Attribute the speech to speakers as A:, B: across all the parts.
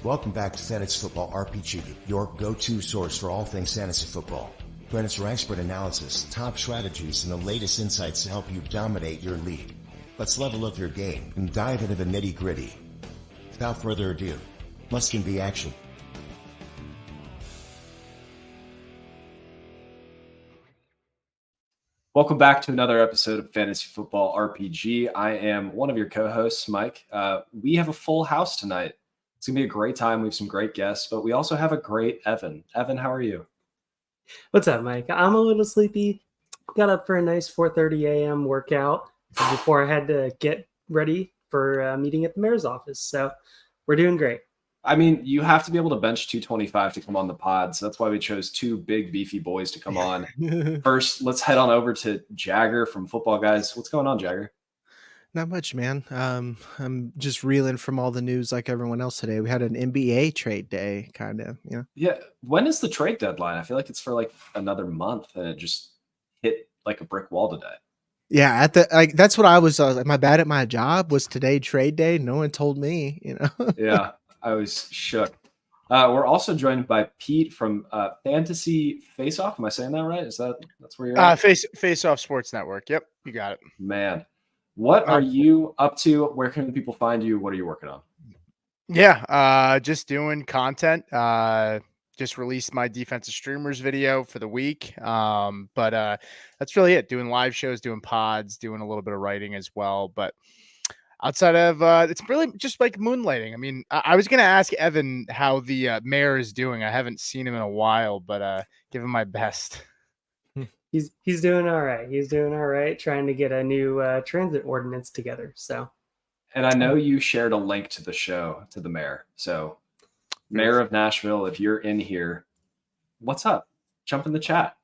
A: Welcome back to Fantasy Football RPG, your go-to source for all things fantasy football. Join us for expert analysis, top strategies, and the latest insights to help you dominate your league. Let's level up your game and dive into the nitty-gritty. Without further ado, let's get the action.
B: Welcome back to another episode of Fantasy Football RPG. I am one of your co-hosts, Mike. We have a full house tonight. It's going to be a great time. We have some great guests, but we also have a great Evan. Evan, how are you?
C: What's up, Mike? I'm a little sleepy. Got up for a nice 4:30 a.m. workout before I had to get ready for a meeting at the mayor's office. So we're doing great.
B: I mean, you have to be able to bench 225 to come on the pod, so that's why we chose two big, beefy boys to come on. First, let's head on over to Jagger from Footballguys. What's going on, Jagger?
D: Not much, man. I'm just reeling from all the news like everyone else today. We had an NBA trade day, kind of, you know?
B: Yeah. When is the trade deadline? I feel like it's for like another month, and it just hit like a brick wall today.
D: Yeah, that's what I was. Am I bad at my job? Was today trade day? No one told me, you know?
B: Yeah, I was shook. We're also joined by Pete from Fantasy Faceoff. Am I saying that right? That's where you're at?
E: Faceoff Sports Network. Yep, you got it.
B: Man. What are you up to? Where can people find you? What are you working on?
E: Yeah, just doing content. Just released my defensive streamers video for the week. But that's really it. Doing live shows, doing pods, doing a little bit of writing as well. But outside of it's really just like moonlighting. I mean, I was going to ask Evan how the mayor is doing. I haven't seen him in a while, but give him my best.
C: He's doing all right. He's doing all right, trying to get a new transit ordinance together. So,
B: and I know you shared a link to the show to the mayor. So, Mayor of Nashville, if you're in here, what's up? Jump in the chat.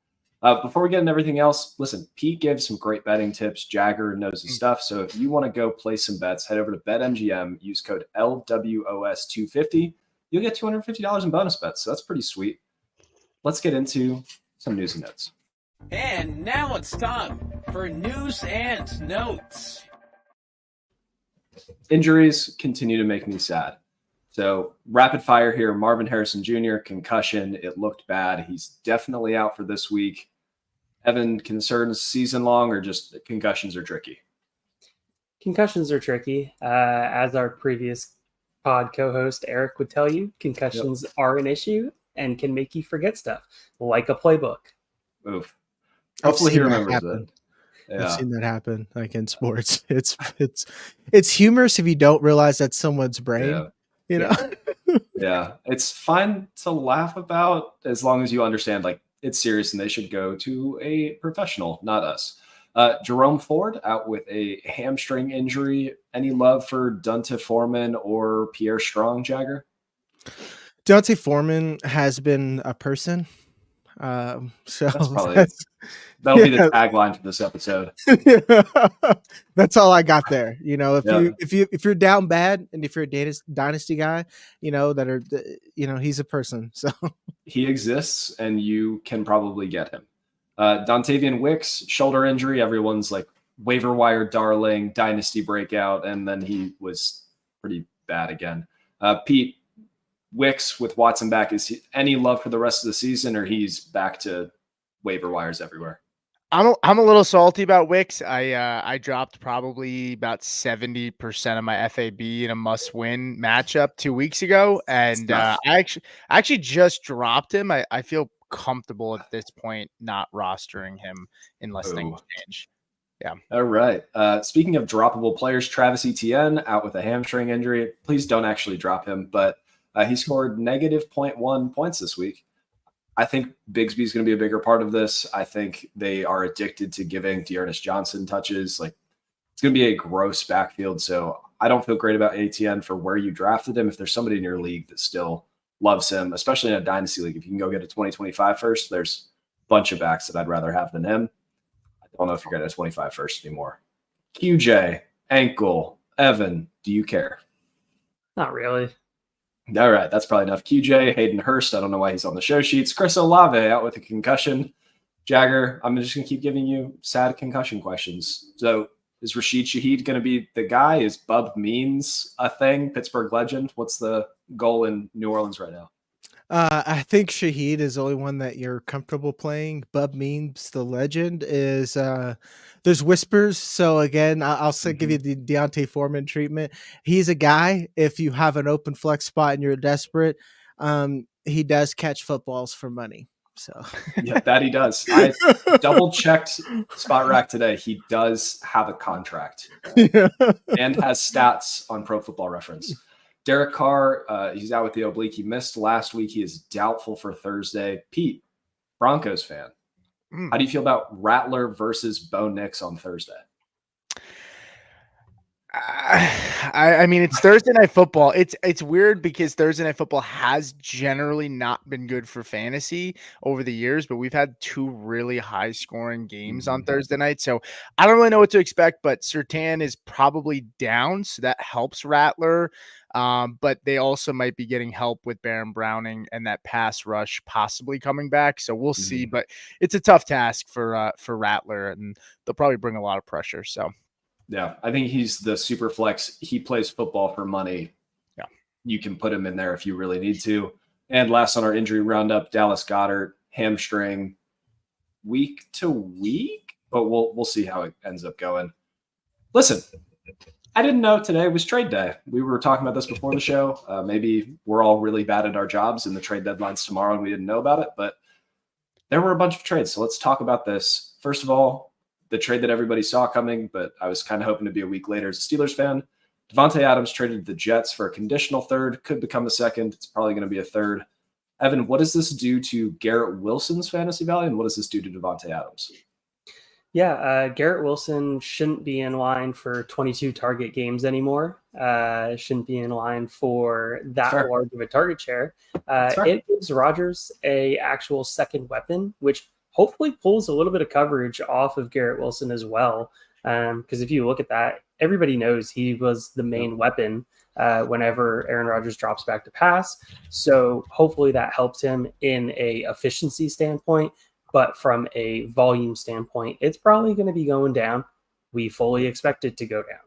B: Before we get into everything else, listen, Pete gives some great betting tips. Jagger knows his stuff. So if you want to go play some bets, head over to BetMGM, use code LWOS250. You'll get $250 in bonus bets. So that's pretty sweet. Let's get into some news and notes.
F: And now it's time for news and notes.
B: Injuries continue to make me sad. So rapid fire here, Marvin Harrison Jr., concussion. It looked bad. He's definitely out for this week. Evan, concerns season long or just concussions are tricky?
C: Concussions are tricky. As our previous pod co-host Eric would tell you, concussions are an issue and can make you forget stuff, like a playbook.
B: Oof. Hopefully he remembers it.
D: Yeah. I've seen that happen, like in sports. It's humorous if you don't realize that's someone's brain.
B: Yeah.
D: You know?
B: Yeah. It's fine to laugh about as long as you understand, like, it's serious and they should go to a professional, not us. Jerome Ford out with a hamstring injury. Any love for Dante Foreman or Pierre Strong, Jagger?
D: Dante Foreman has been a person. So
B: that'll be the tagline for this episode.
D: That's all I got there. You know, if you're down bad and if you're a dynasty guy, you know, he's a person. So
B: he exists and you can probably get him. Dontavian Wicks, shoulder injury. Everyone's like waiver wire darling, dynasty breakout. And then he was pretty bad again. Pete, Wicks with Watson back, is he any love for the rest of the season, or he's back to waiver wires everywhere?
E: I'm a little salty about Wicks. I dropped probably about 70% of my FAB in a must-win matchup 2 weeks ago, and I actually just dropped him. I feel comfortable at this point not rostering him unless things change. Yeah.
B: All right. Speaking of droppable players, Travis Etienne out with a hamstring injury. Please don't actually drop him, but he scored negative 0.1 points this week. I think Bigsby's going to be a bigger part of this. I think they are addicted to giving Dearness Johnson touches. Like, it's going to be a gross backfield. So I don't feel great about ATN for where you drafted him. If there's somebody in your league that still loves him, especially in a dynasty league, if you can go get a 2025 first, there's a bunch of backs that I'd rather have than him. I don't know if you're getting a 25 first anymore. QJ, ankle, Evan, do you care?
C: Not really.
B: All right, that's probably enough. QJ, Hayden Hurst, I don't know why he's on the show sheets. Chris Olave out with a concussion. Jagger, I'm just going to keep giving you sad concussion questions. So Is Rashid Shaheed going to be the guy? Is Bub Means a thing? Pittsburgh legend? What's the goal in New Orleans right now?
D: I think Shaheed is the only one that you're comfortable playing. Bub Means, the legend, is there's whispers. So again, I'll say give you the Deontay Foreman treatment. He's a guy. If you have an open flex spot and you're desperate, he does catch footballs for money. So
B: yeah, that he does. I double checked Spot Rack today. He does have a contract and has stats on Pro Football Reference. Derek Carr, he's out with the oblique. He missed last week. He is doubtful for Thursday. Pete, Broncos fan. How do you feel about Rattler versus Bo Nix on Thursday?
E: I mean, it's Thursday Night Football. It's weird because Thursday Night Football has generally not been good for fantasy over the years, but we've had 2 really high scoring games on Thursday night. So I don't really know what to expect, but Surtain is probably down, so that helps Rattler. But they also might be getting help with Baron Browning and that pass rush possibly coming back. So we'll see, but it's a tough task for Rattler, and they'll probably bring a lot of pressure. So.
B: Yeah, I think he's the super flex. He plays football for money.
E: Yeah.
B: You can put him in there if you really need to. And last on our injury roundup, Dallas Goedert, hamstring, week to week, but we'll see how it ends up going. Listen, I didn't know today was trade day. We were talking about this before the show. Maybe we're all really bad at our jobs and the trade deadline's tomorrow and we didn't know about it, but there were a bunch of trades. So let's talk about this. First of all, the trade that everybody saw coming, but I was kind of hoping to be a week later as a Steelers fan. Devontae Adams traded the Jets for a conditional third, could become a second. It's probably going to be a third. Evan, what does this do to Garrett Wilson's fantasy value, and what does this do to Devontae Adams?
C: Yeah, Garrett Wilson shouldn't be in line for 22 target games anymore. Shouldn't be in line for that large of a target share. It gives Rodgers a actual second weapon, which hopefully pulls a little bit of coverage off of Garrett Wilson as well. Because if you look at that, everybody knows he was the main weapon whenever Aaron Rodgers drops back to pass. So hopefully that helps him in a efficiency standpoint. But from a volume standpoint, it's probably going to be going down. We fully expect it to go down.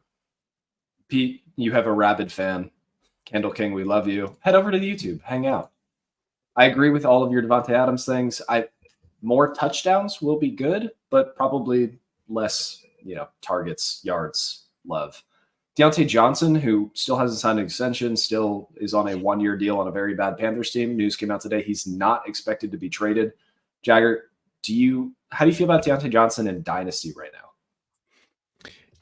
B: Pete, you have a rabid fan. Kendall King, we love you. Head over to the YouTube, hang out. I agree with all of your Devontae Adams things. More touchdowns will be good, but probably less, targets, yards, love. Deontay Johnson, who still hasn't signed an extension, still is on a 1-year deal on a very bad Panthers team. News came out today. He's not expected to be traded. Jagger, how do you feel about Deontay Johnson in Dynasty right now?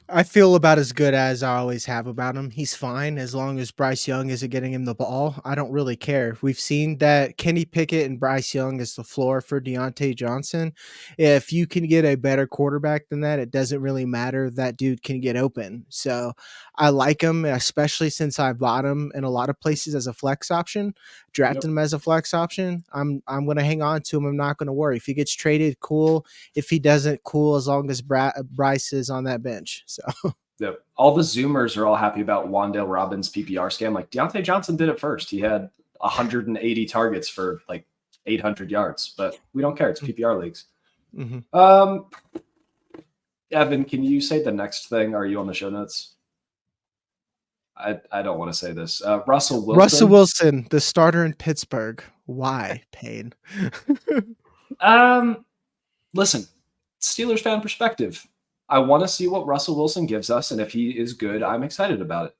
D: I feel about as good as I always have about him. He's fine as long as Bryce Young isn't getting him the ball. I don't really care. We've seen that Kenny Pickett and Bryce Young is the floor for Deontay Johnson. If you can get a better quarterback than that, it doesn't really matter. That dude can get open. So I like him, especially since I bought him in a lot of places as a flex option, drafted him as a flex option. I'm going to hang on to him. I'm not going to worry. If he gets traded, cool. If he doesn't, cool, as long as Bryce is on that bench. So
B: Yep. All the Zoomers are all happy about Wan'Dale Robbins' PPR scam. Like Deontay Johnson did it first. He had 180 targets for like 800 yards, but we don't care. It's PPR leagues. Evan, can you say the next thing? Are you on the show notes? I don't want to say this. Russell Wilson,
D: the starter in Pittsburgh. Why, Payne?
B: Listen, Steelers fan perspective. I want to see what Russell Wilson gives us, and if he is good, I'm excited about it.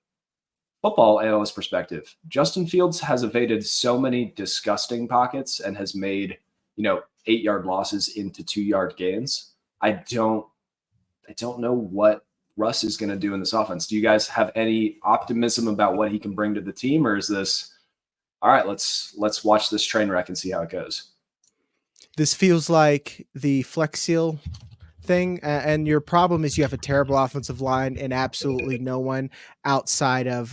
B: Football analyst perspective. Justin Fields has evaded so many disgusting pockets and has made, 8-yard losses into 2-yard gains. I don't know what Russ is going to do in this offense. Do you guys have any optimism about what he can bring to the team, or is this all right? Let's watch this train wreck and see how it goes.
D: This feels like the Flex Seal thing, and your problem is you have a terrible offensive line and absolutely no one outside of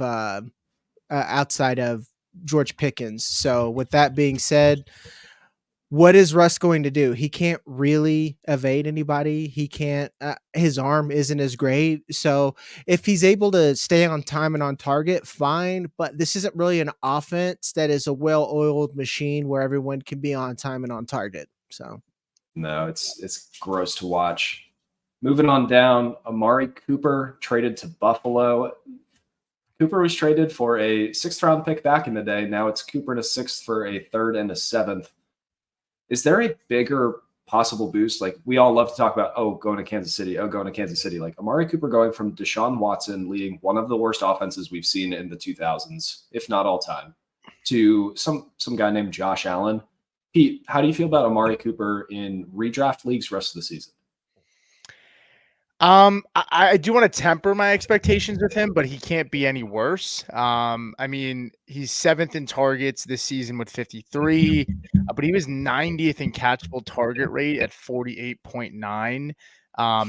D: George Pickens. So with that being said, what is Russ going to do? He can't really evade anybody. He can't, his arm isn't as great. So if he's able to stay on time and on target, fine. But this isn't really an offense that is a well-oiled machine where everyone can be on time and on target. So
B: no, it's gross to watch. Moving on down, Amari Cooper traded to Buffalo. Cooper was traded for a 6th round pick back in the day. Now it's Cooper and a 6th for a 3rd and a 7th. Is there a bigger possible boost? Like, we all love to talk about, going to Kansas City, going to Kansas City. Like, Amari Cooper going from Deshaun Watson leading one of the worst offenses we've seen in the 2000s, if not all time, to some guy named Josh Allen. Pete, how do you feel about Amari Cooper in redraft leagues rest of the season?
E: I do want to temper my expectations with him, but he can't be any worse. I mean, he's 7th in targets this season with 53, but he was 90th in catchable target rate at 48.9.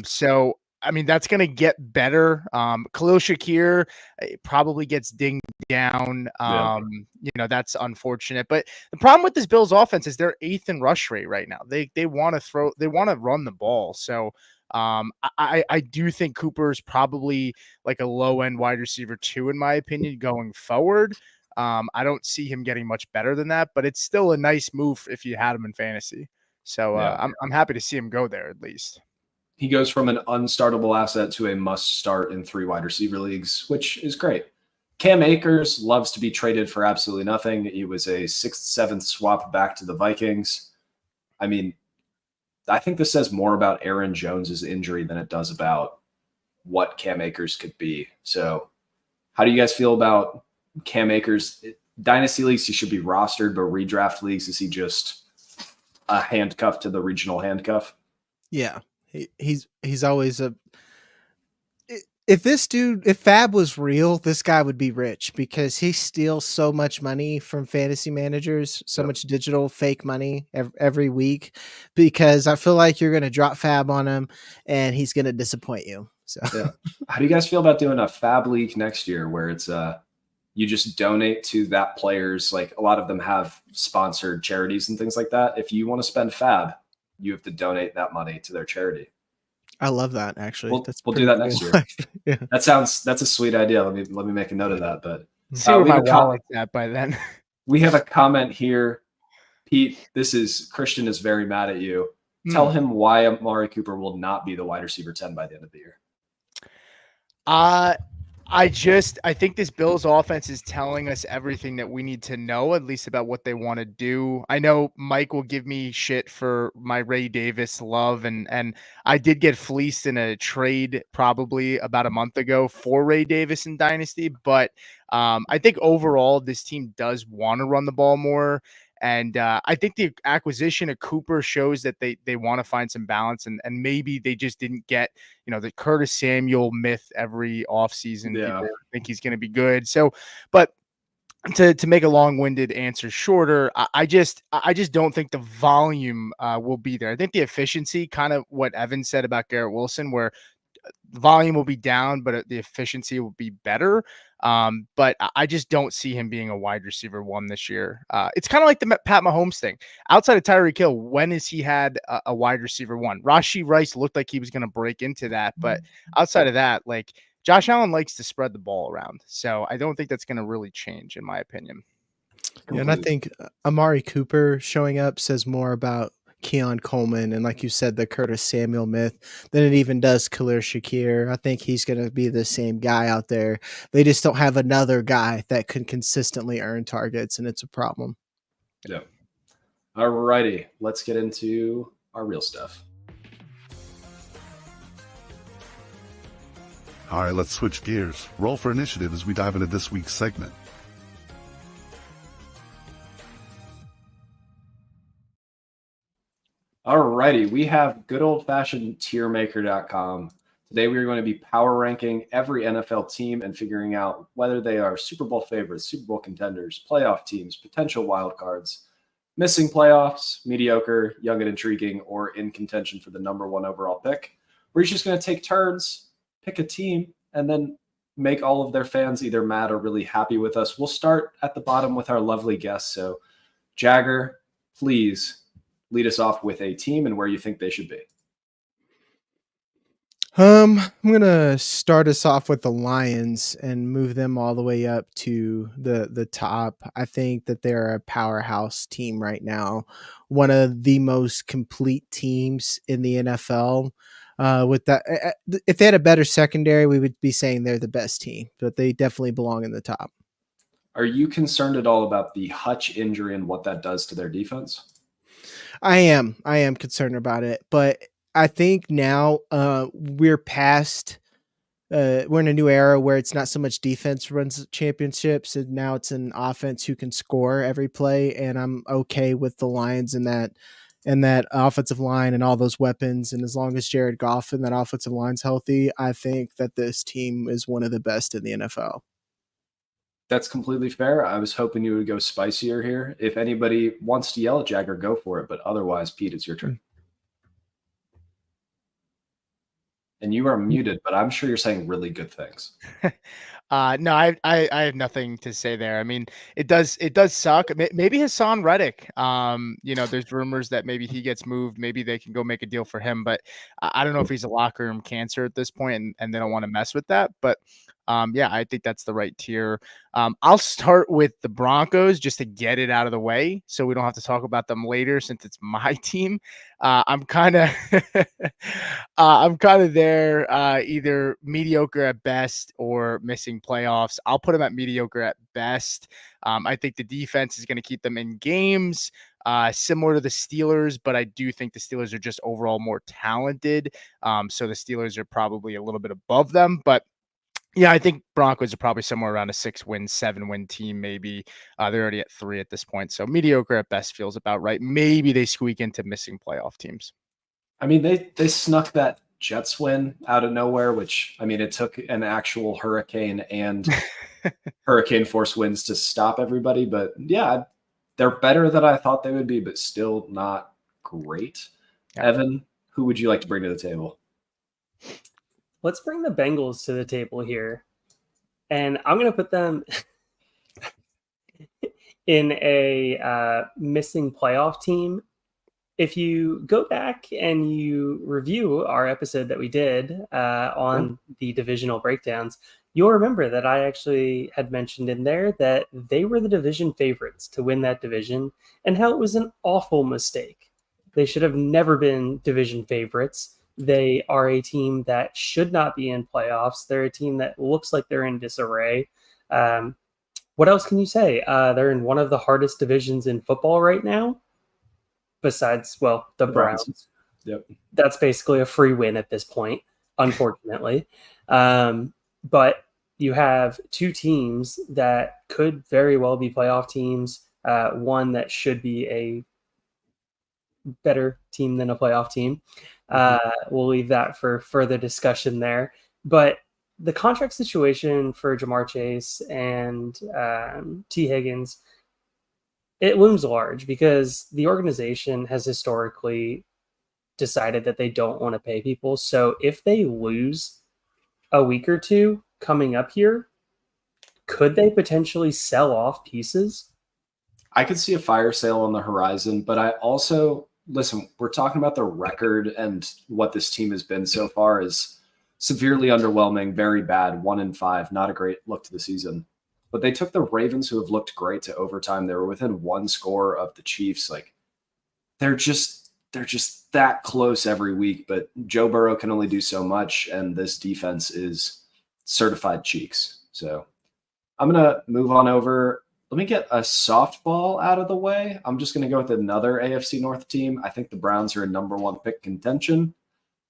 E: So I mean, that's going to get better. Khalil Shakir probably gets dinged down. That's unfortunate. But the problem with this Bills offense is they're 8th in rush rate right now. They want to run the ball. So I do think Cooper is probably like a low end wide receiver 2, in my opinion, going forward. I don't see him getting much better than that, but it's still a nice move if you had him in fantasy. So I'm happy to see him go there at least.
B: He goes from an unstartable asset to a must start in 3 wide receiver leagues, which is great. Cam Akers loves to be traded for absolutely nothing. He was a 6th, 7th swap back to the Vikings. I mean, I think this says more about Aaron Jones's injury than it does about what Cam Akers could be. So how do you guys feel about Cam Akers? Dynasty leagues, he should be rostered, but redraft leagues, is he just a handcuff to the regional handcuff?
D: Yeah, he's always a. If Fab was real, this guy would be rich because he steals so much money from fantasy managers, so much digital fake money every week, because I feel like you're going to drop Fab on him and he's going to disappoint you. So
B: How do you guys feel about doing a Fab league next year where it's you just donate to that player's, like a lot of them have sponsored charities and things like that. If you want to spend Fab, you have to donate that money to their charity.
D: I love that, actually.
B: We'll do that next year.
D: Yeah.
B: That's a sweet idea. Let me make a note of that. But
E: see where my wallet's at by then.
B: We have a comment here. Pete, Christian is very mad at you. Tell him why Amari Cooper will not be the wide receiver 10 by the end of the year.
E: I think this Bills offense is telling us everything that we need to know, at least about what they want to do. I know Mike will give me shit for my Ray Davis love, and I did get fleeced in a trade probably about a month ago for Ray Davis in Dynasty, but I think overall this team does want to run the ball more. And I think the acquisition of Cooper shows that they want to find some balance, and maybe they just didn't get, the Curtis Samuel myth every offseason.
B: Yeah.
E: People think he's going to be good. So, but to make a long-winded answer shorter, I just don't think the volume will be there. I think the efficiency, kind of what Evan said about Garrett Wilson, where the volume will be down, but the efficiency will be better. But I just don't see him being a wide receiver 1 this year. It's kind of like the Pat Mahomes thing. Outside of Tyreek Hill, when has he had a wide receiver 1? Rashee Rice looked like he was going to break into that. But outside of that, like Josh Allen likes to spread the ball around. So I don't think that's going to really change, in my opinion.
D: Yeah, and I think Amari Cooper showing up says more about Keon Coleman and, like you said, the Curtis Samuel myth than it even does Khalil Shakir. I think he's going to be the same guy out there. They just don't have another guy that can consistently earn targets, and it's a problem.
B: Yeah. All righty. Let's get into our real stuff.
G: All right, let's switch gears. Roll for initiative as we dive into this week's segment.
B: Alrighty, we have good old-fashioned tiermaker.com. Today we are going to be power ranking every NFL team and figuring out whether they are Super Bowl favorites, Super Bowl contenders, playoff teams, potential wild cards, missing playoffs, mediocre, young and intriguing, or in contention for the number 1 overall pick. We're just going to take turns, pick a team, and then make all of their fans either mad or really happy with us. We'll start at the bottom with our lovely guests. So, Jagger, please lead us off with a team and where you think they should be.
D: I'm going to start us off with the Lions and move them all the way up to the top. I think that they're a powerhouse team right now, one of the most complete teams in the NFL. With that, if they had a better secondary, we would be saying they're the best team, but they definitely belong in the top.
B: Are you concerned at all about the Hutch injury and what that does to their defense?
D: I am concerned about it, but I think now we're past. We're in a new era where it's not so much defense runs championships, and now it's an offense who can score every play. And I'm okay with the Lions and that offensive line and all those weapons. And as long as Jared Goff and that offensive line's healthy, I think that this team is one of the best in the NFL.
B: That's completely fair. I was hoping you would go spicier here. If anybody wants to yell at Jagger, go for it. But otherwise, Pete, it's your turn. And you are muted, but I'm sure you're saying really good things.
E: No, I have nothing to say there. I mean, it does suck. Maybe Hassan Reddick. There's rumors that maybe he gets moved. Maybe they can go make a deal for him, but I don't know if he's a locker room cancer at this point, and they don't want to mess with that. But yeah, I think that's the right tier. I'll start with the Broncos just to get it out of the way, so we don't have to talk about them later since it's my team. I'm kind of there, either mediocre at best or missing playoffs. I'll put them at mediocre at best. I think the defense is going to keep them in games, similar to the Steelers, but I do think the Steelers are just overall more talented. So the Steelers are probably a little bit above them, but yeah, I think Broncos are probably somewhere around a 6-win, 7-win team. Maybe they're already at 3 at this point. So mediocre at best feels about right. Maybe they squeak into missing playoff teams.
B: I mean, they snuck that Jets win out of nowhere, which, I mean, it took an actual hurricane and hurricane force winds to stop everybody. But yeah, they're better than I thought they would be, but still not great. Yeah. Evan, who would you like to bring to the table?
C: Let's bring the Bengals to the table here. And I'm going to put them in a missing playoff team. If you go back and you review our episode that we did on the divisional breakdowns, you'll remember that I actually had mentioned in there that they were the division favorites to win that division and how it was an awful mistake. They should have never been division favorites. They are a team that should not be in playoffs. They're a team that looks like they're in disarray. What else can you say? They're in one of the hardest divisions in football right now, besides, well, the Browns.
B: Yep.
C: That's basically a free win at this point, unfortunately. But you have two teams that could very well be playoff teams, one that should be a better team than a playoff team. We'll leave that for further discussion there. But the contract situation for Jamar Chase and T. Higgins, it looms large because the organization has historically decided that they don't want to pay people. So if they lose a week or two coming up here, could they potentially sell off pieces?
B: I could see a fire sale on the horizon, but I also... Listen, we're talking about the record, and what this team has been so far is severely underwhelming, very bad, 1-5, not a great look to the season. But they took the Ravens, who have looked great, to overtime. They were within one score of the Chiefs. Like, they're just that close every week. But Joe Burrow can only do so much, and this defense is certified cheeks. So I'm gonna move on over. Let me get a softball out of the way. I'm just going to go with another AFC North team. I think the Browns are a number 1 pick contention.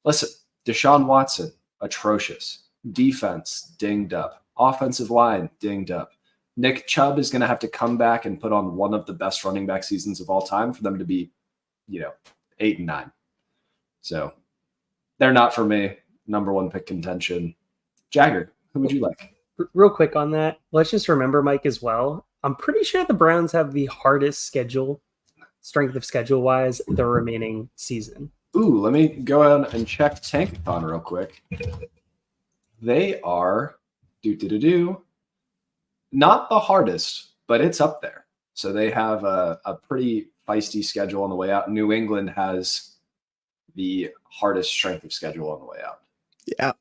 B: Listen, Deshaun Watson, atrocious. Defense, dinged up. Offensive line, dinged up. Nick Chubb is going to have to come back and put on one of the best running back seasons of all time for them to be, 8-9. So they're not for me. Number 1 pick contention. Jagger, who would you like?
C: Real quick on that, let's just remember, Mike, as well. I'm pretty sure the Browns have the hardest schedule, strength of schedule-wise, the remaining season.
B: Ooh, let me go ahead and check Tankathon real quick. They are, not the hardest, but it's up there. So they have a pretty feisty schedule on the way out. New England has the hardest strength of schedule on the way out.
D: Yeah.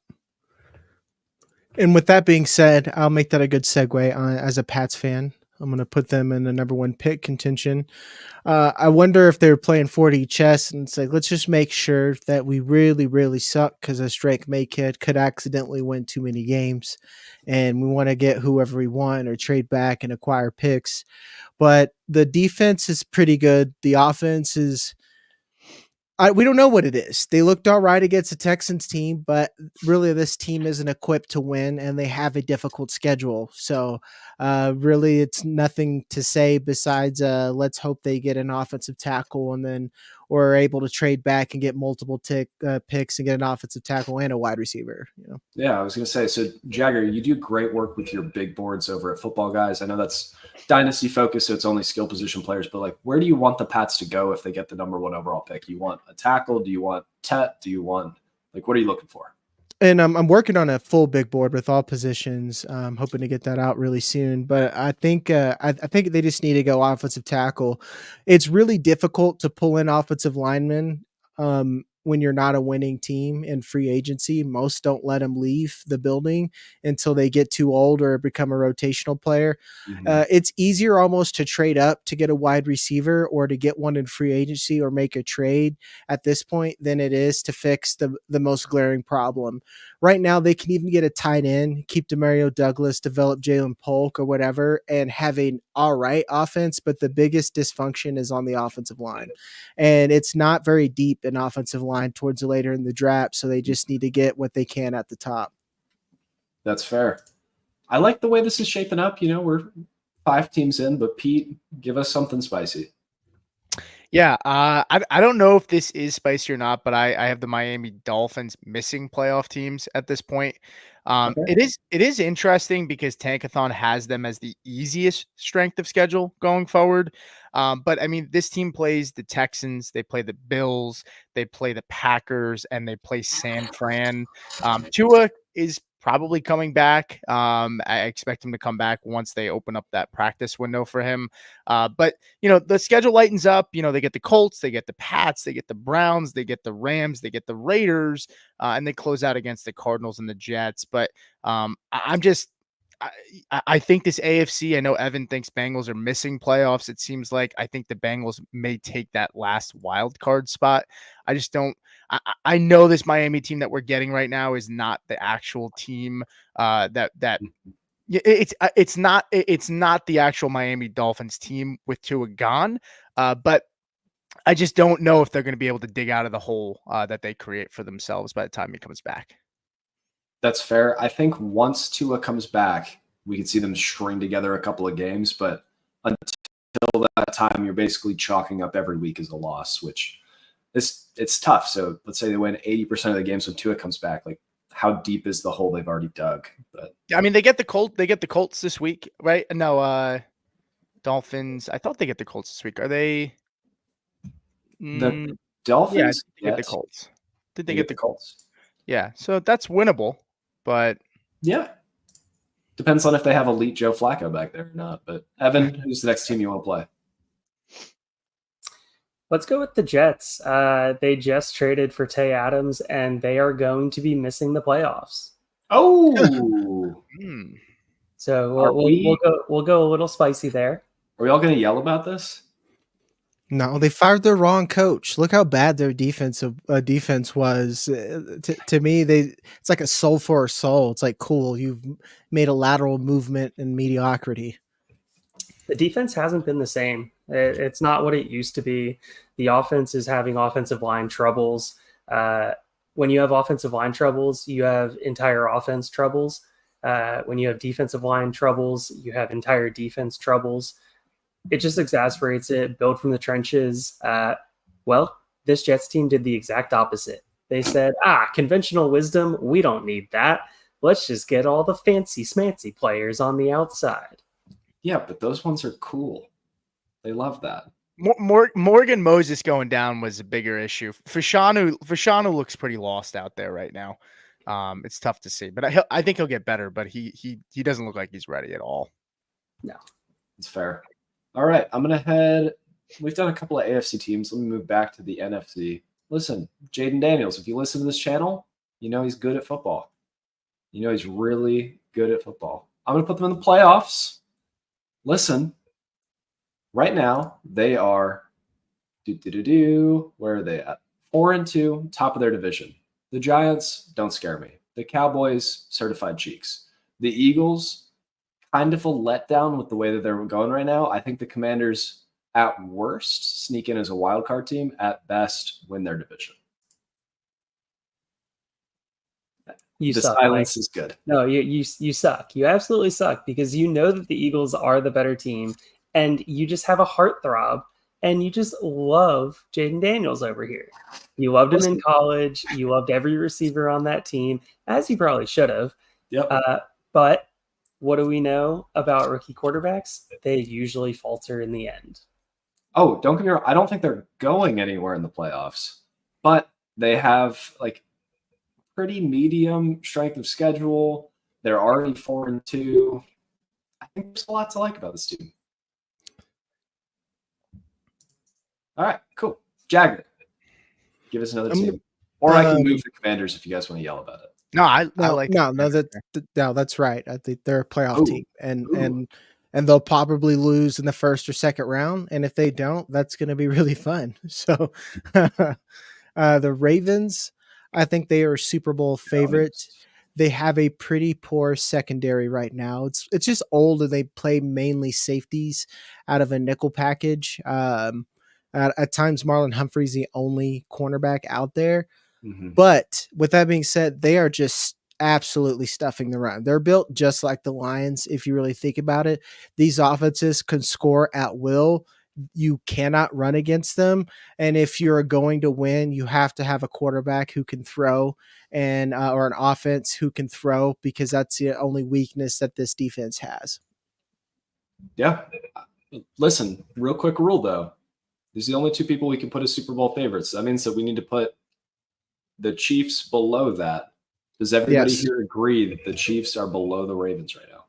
D: And with that being said, I'll make that a good segue as a Pats fan. I'm going to put them in the number 1 pick contention. I wonder if they're playing 40 chess and it's like, let's just make sure that we really, really suck because this Drake May kid could accidentally win too many games and we want to get whoever we want or trade back and acquire picks. But the defense is pretty good. The offense is, we don't know what it is. They looked all right against the Texans team, but really this team isn't equipped to win and they have a difficult schedule. So really it's nothing to say besides let's hope they get an offensive tackle and then or are able to trade back and get multiple picks and get an offensive tackle and a wide receiver.
B: Yeah, I was going to say, so Jagger, you do great work with your big boards over at Football Guys. I know that's dynasty focused, so it's only skill position players, but like, where do you want the Pats to go if they get the number 1 overall pick? You want a tackle? Do you want Tet? Do you want, like, what are you looking for?
D: And I'm working on a full big board with all positions. I'm hoping to get that out really soon. But I think I think they just need to go offensive tackle. It's really difficult to pull in offensive linemen when you're not a winning team in free agency. Most don't let them leave the building until they get too old or become a rotational player. It's easier almost to trade up to get a wide receiver or to get one in free agency or make a trade at this point than it is to fix the most glaring problem. Right now, they can even get a tight end, keep Demario Douglas, develop Jalen Polk or whatever, and have an all right offense. But the biggest dysfunction is on the offensive line. And it's not very deep in offensive line towards the later in the draft. So they just need to get what they can at the top.
B: That's fair. I like the way this is shaping up. We're 5 teams in, but Pete, give us something spicy.
E: Yeah, I don't know if this is spicy or not, but I have the Miami Dolphins missing playoff teams at this point.
B: Okay.
E: It is interesting because Tankathon has them as the easiest strength of schedule going forward. But I mean, this team plays the Texans, they play the Bills, they play the Packers, and they play San Fran. Tua is probably coming back. I expect him to come back once they open up that practice window for him. But the schedule lightens up. They get the Colts, they get the Pats, they get the Browns, they get the Rams, they get the Raiders, and they close out against the Cardinals and the Jets. But I think this AFC, I know Evan thinks Bengals are missing playoffs. It seems like I think the Bengals may take that last wild card spot. I just don't. I know this Miami team that we're getting right now is not the actual team it's not the actual Miami Dolphins team with Tua gone. But I just don't know if they're going to be able to dig out of the hole that they create for themselves by the time he comes back.
B: That's fair. I think once Tua comes back, we could see them string together a couple of games, but until that time, you're basically chalking up every week as a loss, which it's tough. So let's say they win 80% of the games when Tua comes back. Like, how deep is the hole they've already dug? But
E: I mean, they get the Colts this week, right? No, Dolphins. I thought they get the Colts this week. Are they
B: the Dolphins?
E: Yeah, get the Colts. Did they
B: get
E: the
B: Colts?
E: Yeah, so that's winnable, but
B: yeah, depends on if they have elite Joe Flacco back there or not. But Evan, who's the next team you want to play?
C: Let's go with the Jets. They just traded for Tay Adams, and they are going to be missing the playoffs.
B: Oh,
C: so we'll go a little spicy there.
B: Are we all going to yell about this?
D: No, they fired the wrong coach. Look how bad their defense was. To me, it's like a soul for a soul. It's like, cool, you've made a lateral movement in mediocrity.
C: The defense hasn't been the same. It's not what it used to be. The offense is having offensive line troubles. When you have offensive line troubles, you have entire offense troubles. When you have defensive line troubles, you have entire defense troubles. It just exasperates it. Build from the trenches. Well, this Jets team did the exact opposite. They said, conventional wisdom, we don't need that. Let's just get all the fancy smancy players on the outside.
B: Yeah, but those ones are cool. They love that.
E: Morgan Moses going down was a bigger issue. Fashanu looks pretty lost out there right now. It's tough to see, but I think he'll get better. But he doesn't look like he's ready at all.
C: No,
B: it's fair. All right, I'm gonna head. We've done a couple of AFC teams. Let me move back to the NFC. Listen, Jaden Daniels. If you listen to this channel, you know he's good at football. You know he's really good at football. I'm gonna put them in the playoffs. listen, right now they are where are they at? 4-2, top of their division. The Giants don't scare me. The Cowboys, certified cheeks. The Eagles, kind of a letdown with the way that they're going right now. I think the Commanders, at worst, sneak in as a wild card team. At best, win their division.
C: You
B: the
C: suck,
B: silence
C: Mike.
B: is good.
C: No, you suck. You absolutely suck because you know that the Eagles are the better team, and you just have a heartthrob, and you just love Jaden Daniels over here. You loved him in college. You loved every receiver on that team, as you probably should have.
B: Yep.
C: But what do we know about rookie quarterbacks? They usually falter in the end.
B: Oh, don't get me wrong. I don't think they're going anywhere in the playoffs, but they have like pretty medium strength of schedule. They're already 4-2. I think there's a lot to like about this team. All right, cool. Jagger, give us another team. Or I can move the Commanders if you guys want to yell about it.
E: No, I like
D: that's right. I think they're a playoff team, and they'll probably lose in the first or second round. And if they don't, that's going to be really fun. So, the Ravens, I think they are Super Bowl favorites. They have a pretty poor secondary right now. It's just old, and they play mainly safeties out of a nickel package. At times, Marlon Humphrey's the only cornerback out there.
B: Mm-hmm.
D: But with that being said, they are just absolutely stuffing the run. They're built just like the Lions, if you really think about it. These offenses can score at will. You cannot run against them. And if you're going to win, you have to have a quarterback who can throw and or an offense who can throw, because that's the only weakness that this defense has.
B: Yeah. Listen, real quick rule, though. These are the only two people we can put as Super Bowl favorites. That means that we need to put the Chiefs below that. Does everybody here agree that the Chiefs are below the Ravens right now?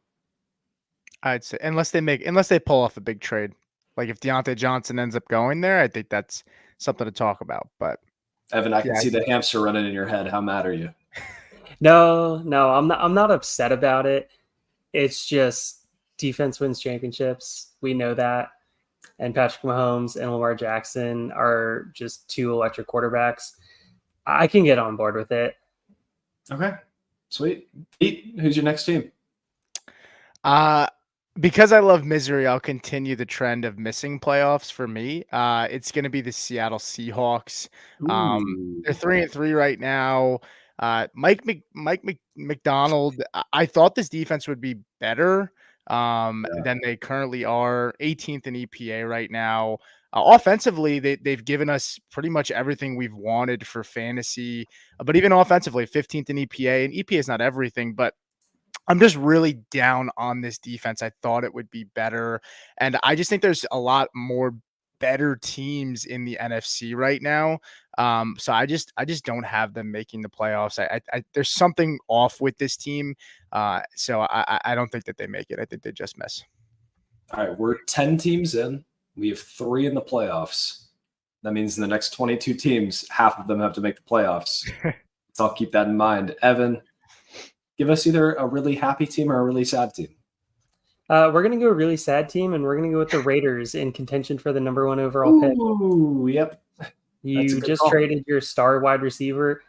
E: I'd say unless they pull off a big trade. Like if Deontay Johnson ends up going there, I think that's something to talk about. But
B: Evan, I can see the hamster running in your head. How mad are you?
C: No, I'm not upset about it. It's just defense wins championships. We know that. And Patrick Mahomes and Lamar Jackson are just two electric quarterbacks. I can get on board with it.
B: Okay, sweet. Pete, who's your next team?
E: Because I love misery, I'll continue the trend of missing playoffs for me. It's going to be the Seattle Seahawks. They're 3-3 right now. Mike McDonald, I thought this defense would be better than they currently are. 18th in EPA right now. Offensively, they've given us pretty much everything we've wanted for fantasy, but even offensively, 15th in EPA, and EPA is not everything, but I'm just really down on this defense. I thought it would be better, and I just think there's a lot more better teams in the NFC right now. So I just don't have them making the playoffs. I there's something off with this team. So I don't think that they make it. I think they just miss.
B: All right, we're 10 teams in. We have 3 in the playoffs. That means in the next 22 teams, half of them have to make the playoffs. So I'll keep that in mind. Evan, give us either a really happy team or a really sad team.
C: We're going to go a really sad team, and we're going to go with the Raiders in contention for the number 1 overall pick.
B: Ooh, yep.
C: You just traded your star wide receiver.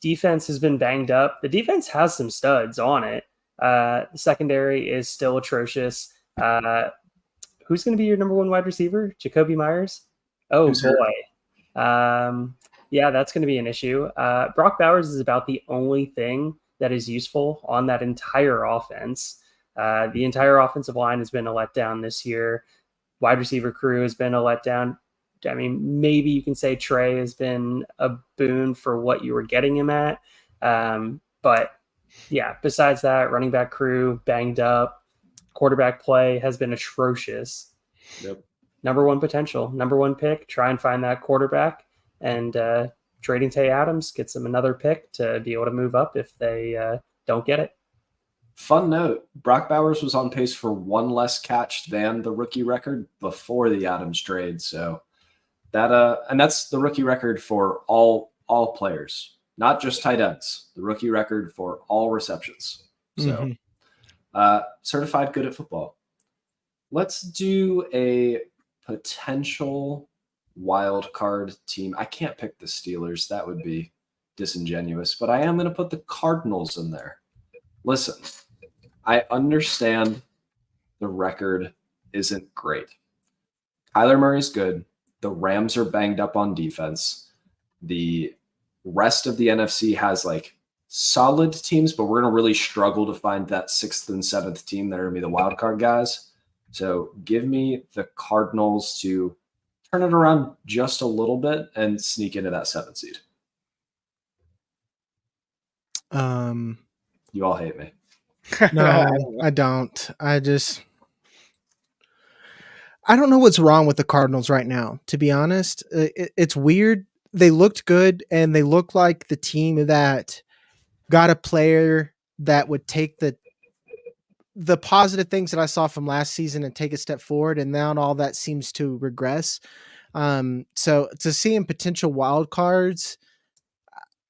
C: Defense has been banged up. The defense has some studs on it. The secondary is still atrocious. Who's going to be your number 1 wide receiver? Jacoby Myers? Oh, boy. Yeah, that's going to be an issue. Brock Bowers is about the only thing that is useful on that entire offense. The entire offensive line has been a letdown this year. Wide receiver crew has been a letdown. I mean, maybe you can say Trey has been a boon for what you were getting him at. But yeah, besides that, running back crew banged up. Quarterback play has been atrocious.
B: Yep.
C: Number 1 potential, number 1 pick. Try and find that quarterback, and trading Tay Adams gets them another pick to be able to move up if they don't get it.
B: Fun note, Brock Bowers was on pace for 1 less catch than the rookie record before the Adams trade. So that and that's the rookie record for all players, not just tight ends. The rookie record for all receptions. So certified good at football. Let's do a potential wild card team. I can't pick the Steelers. That would be disingenuous, but I am going to put the Cardinals in there. Listen, I understand the record isn't great. Kyler Murray's good. The Rams are banged up on defense. The rest of the NFC has like solid teams, but we're going to really struggle to find that 6th and 7th team that are going to be the wild card guys. So give me the Cardinals to turn it around just a little bit and sneak into that 7th seed. You all hate me.
D: No, I don't. I don't know what's wrong with the Cardinals right now, to be honest. It's weird. They looked good, and they looked like the team that got a player that would take the positive things that I saw from last season and take a step forward, and now all that seems to regress. So to see in potential wild cards,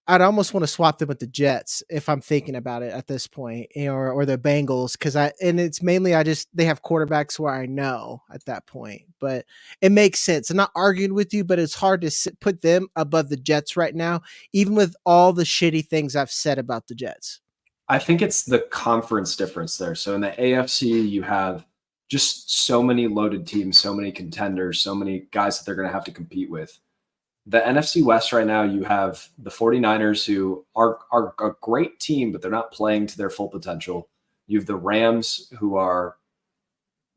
D: I'd almost want to swap them with the Jets if I'm thinking about it at this point, or the Bengals, and it's mainly they have quarterbacks where I know at that point, but it makes sense. I'm not arguing with you, but it's hard to put them above the Jets right now, even with all the shitty things I've said about the Jets.
B: I think it's the conference difference there. So in the AFC, you have just so many loaded teams, so many contenders, so many guys that they're going to have to compete with. The NFC West right now, you have the 49ers who are a great team, but they're not playing to their full potential. You have the Rams who are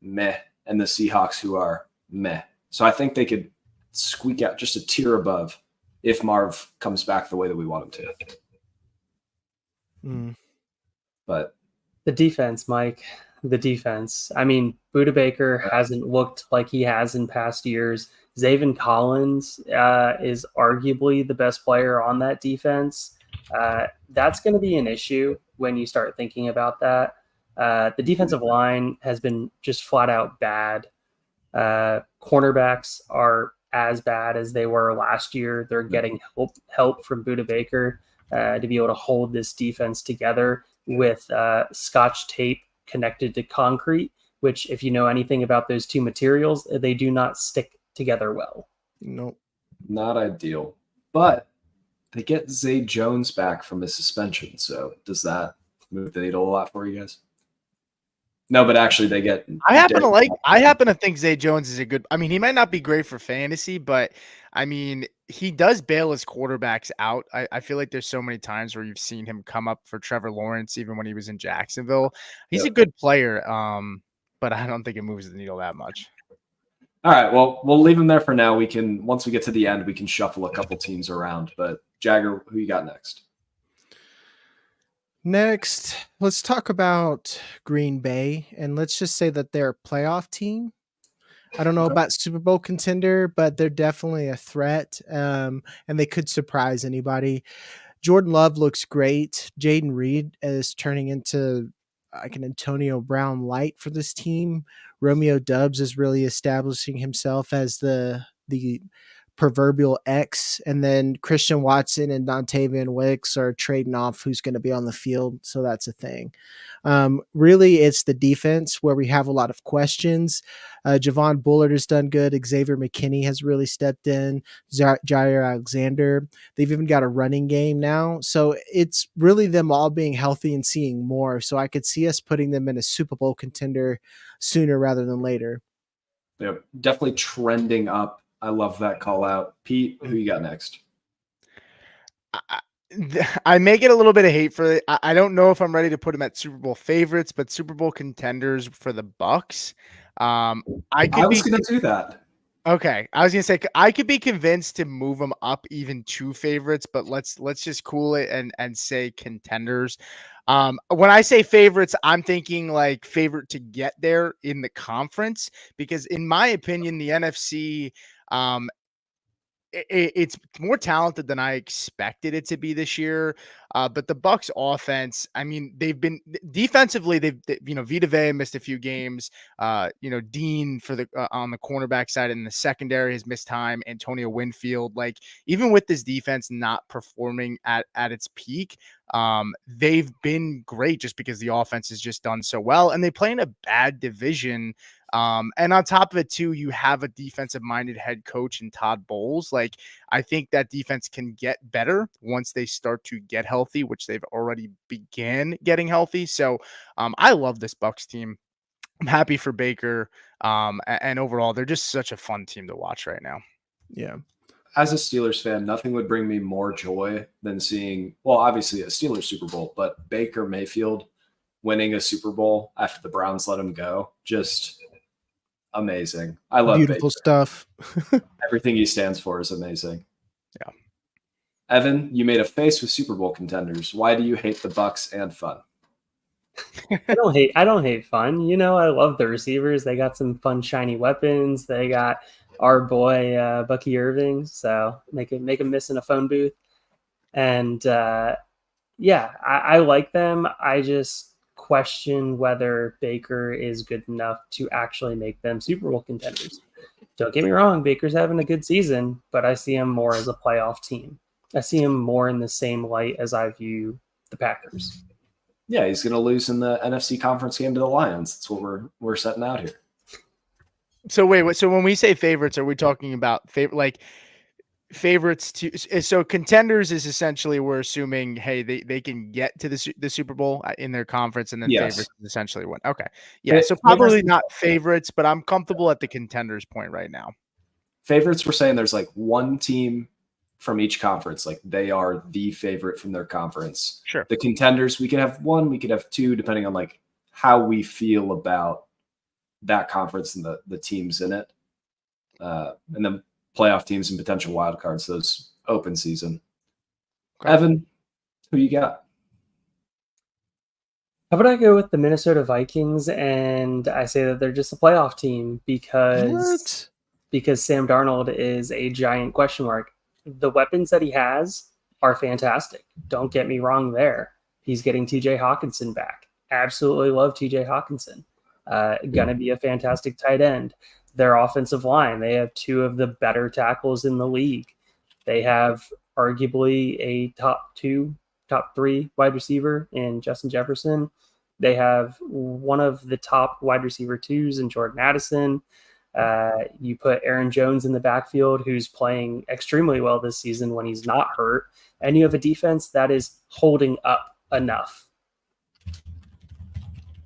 B: meh, and the Seahawks who are meh. So I think they could squeak out just a tier above if Marv comes back the way that we want him to. But
C: the defense, Mike, the defense. I mean, Budda Baker hasn't looked like he has in past years. Zaven Collins is arguably the best player on that defense. That's going to be an issue when you start thinking about that. The defensive line has been just flat out bad. Cornerbacks are as bad as they were last year. They're getting help from Budda Baker to be able to hold this defense together with Scotch tape connected to concrete, which, if you know anything about those two materials, they do not stick together well.
D: Nope.
B: Not ideal. But they get Zay Jones back from his suspension. So does that move the needle a lot for you guys? No, but actually they get
E: I happen to think Zay Jones is a good, I mean, he might not be great for fantasy, but I mean, he does bail his quarterbacks out. I feel like there's so many times where you've seen him come up for Trevor Lawrence, even when he was in Jacksonville. He's a good player, but I don't think it moves the needle that much.
B: All right, well, we'll leave him there for now. Once we get to the end, we can shuffle a couple teams around. But Jagger, who you got next?
D: Next, let's talk about Green Bay, and let's just say that they're a playoff team. I don't know about Super Bowl contender, but they're definitely a threat, and they could surprise anybody. Jordan Love looks great. Jaden Reed is turning into like an Antonio Brown light for this team. Romeo Doubs is really establishing himself as the proverbial X, and then Christian Watson and Dontavian Wicks are trading off who's going to be on the field, so that's a thing. Really, it's the defense where we have a lot of questions. Javon Bullard has done good. Xavier McKinney has really stepped in. Jair Alexander. They've even got a running game now, so it's really them all being healthy and seeing more. So I could see us putting them in a Super Bowl contender sooner rather than later.
B: Yep, definitely trending up. I love that call out. Pete, who you got next?
E: I may get a little bit of hate for it. I don't know if I'm ready to put them at Super Bowl favorites, but Super Bowl contenders for the Bucs. I was going to
B: do that.
E: Okay, I was going to say I could be convinced to move them up even to favorites, but let's just cool it and say contenders. When I say favorites, I'm thinking like favorite to get there in the conference, because in my opinion, the NFC, it's more talented than I expected it to be this year. But the Bucs offense, I mean, they've been defensively, Vita Vea missed a few games. Dean for the on the cornerback side, and the secondary has missed time. Antonio Winfield, like even with this defense not performing at its peak, they've been great just because the offense has just done so well, and they play in a bad division And on top of it too, you have a defensive minded head coach in Todd Bowles. Like, I think that defense can get better once they start to get healthy, which they've already began getting healthy. So I love this Bucks team. I'm happy for Baker. And overall, they're just such a fun team to watch right now.
D: Yeah.
B: As a Steelers fan, nothing would bring me more joy than seeing, well, obviously a Steelers Super Bowl, but Baker Mayfield winning a Super Bowl after the Browns let him go. Just amazing. I love
D: Beautiful
B: Baker.
D: stuff.
B: Everything he stands for is amazing.
E: Yeah.
B: Evan, you made a face with Super Bowl contenders. Why do you hate the Bucks and fun?
C: I don't hate fun. You know, I love the receivers. They got some fun, shiny weapons. They got our boy Bucky Irving, so make him miss in a phone booth. And yeah, I like them. I just question whether Baker is good enough to actually make them Super Bowl contenders. Don't get me wrong, Baker's having a good season, but I see him more as a playoff team. I see him more in the same light as I view the Packers.
B: Yeah, he's going to lose in the NFC conference game to the Lions. That's what we're setting out here.
E: So wait, so when we say favorites, are we talking about favorites to? So contenders is essentially, we're assuming, hey, they can get to the Super Bowl in their conference, and then favorites is essentially one. Okay, yeah. So probably not favorites, but I'm comfortable at the contenders point right now.
B: Favorites, we're saying there's like one team from each conference, like they are the favorite from their conference.
E: Sure.
B: The contenders, we could have one, we could have two, depending on like how we feel about that conference and the teams in it. And then playoff teams and potential wild cards, those open season. Okay. Evan, who you got?
C: How about I go with the Minnesota Vikings, and I say that they're just a playoff team because Sam Darnold is a giant question mark. The weapons that he has are fantastic. Don't get me wrong there. He's getting TJ Hawkinson back. Absolutely love TJ Hawkinson. Gonna be a fantastic tight end. Their offensive line, they have two of the better tackles in the league. They have arguably a top three wide receiver in Justin Jefferson. They have one of the top wide receiver twos in Jordan Addison. You put Aaron Jones in the backfield, who's playing extremely well this season when he's not hurt, and you have a defense that is holding up enough.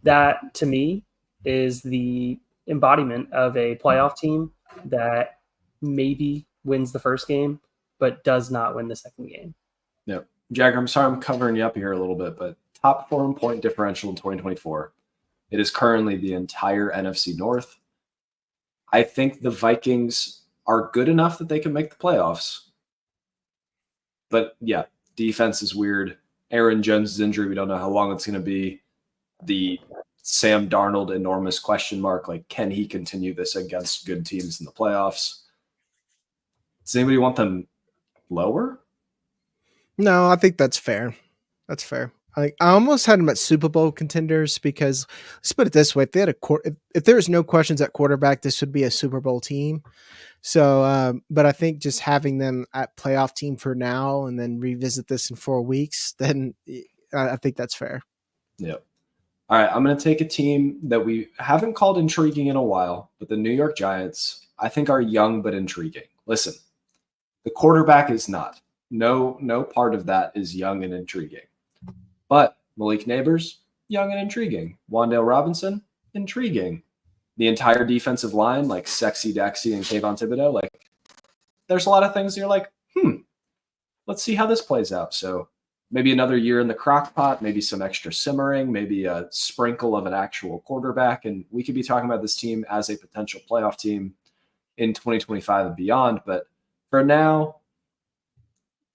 C: That, to me, is the embodiment of a playoff team that maybe wins the first game, but does not win the second game.
B: Yep. Jagger, I'm sorry I'm covering you up here a little bit, but top 4 point differential in 2024. It is currently the entire NFC North. I think the Vikings are good enough that they can make the playoffs. But yeah, defense is weird. Aaron Jones' injury, we don't know how long it's going to be. The Sam Darnold enormous question mark, like, can he continue this against good teams in the playoffs? Does anybody want them lower?
D: No, I think that's fair. That's fair. I almost had them at Super Bowl contenders because, let's put it this way: if they had if there was no questions at quarterback, this would be a Super Bowl team. So, but I think just having them at playoff team for now, and then revisit this in 4 weeks, then I think that's fair.
B: Yep. All right, I'm going to take a team that we haven't called intriguing in a while, but the New York Giants, I think, are young but intriguing. Listen, the quarterback is not. No part of that is young and intriguing. But Malik Neighbors, young and intriguing. Wan'Dale Robinson, intriguing. The entire defensive line, like Sexy Dexy and Kayvon Thibodeau, like there's a lot of things you're like, let's see how this plays out. So maybe another year in the crock pot, maybe some extra simmering, maybe a sprinkle of an actual quarterback. And we could be talking about this team as a potential playoff team in 2025 and beyond. But for now,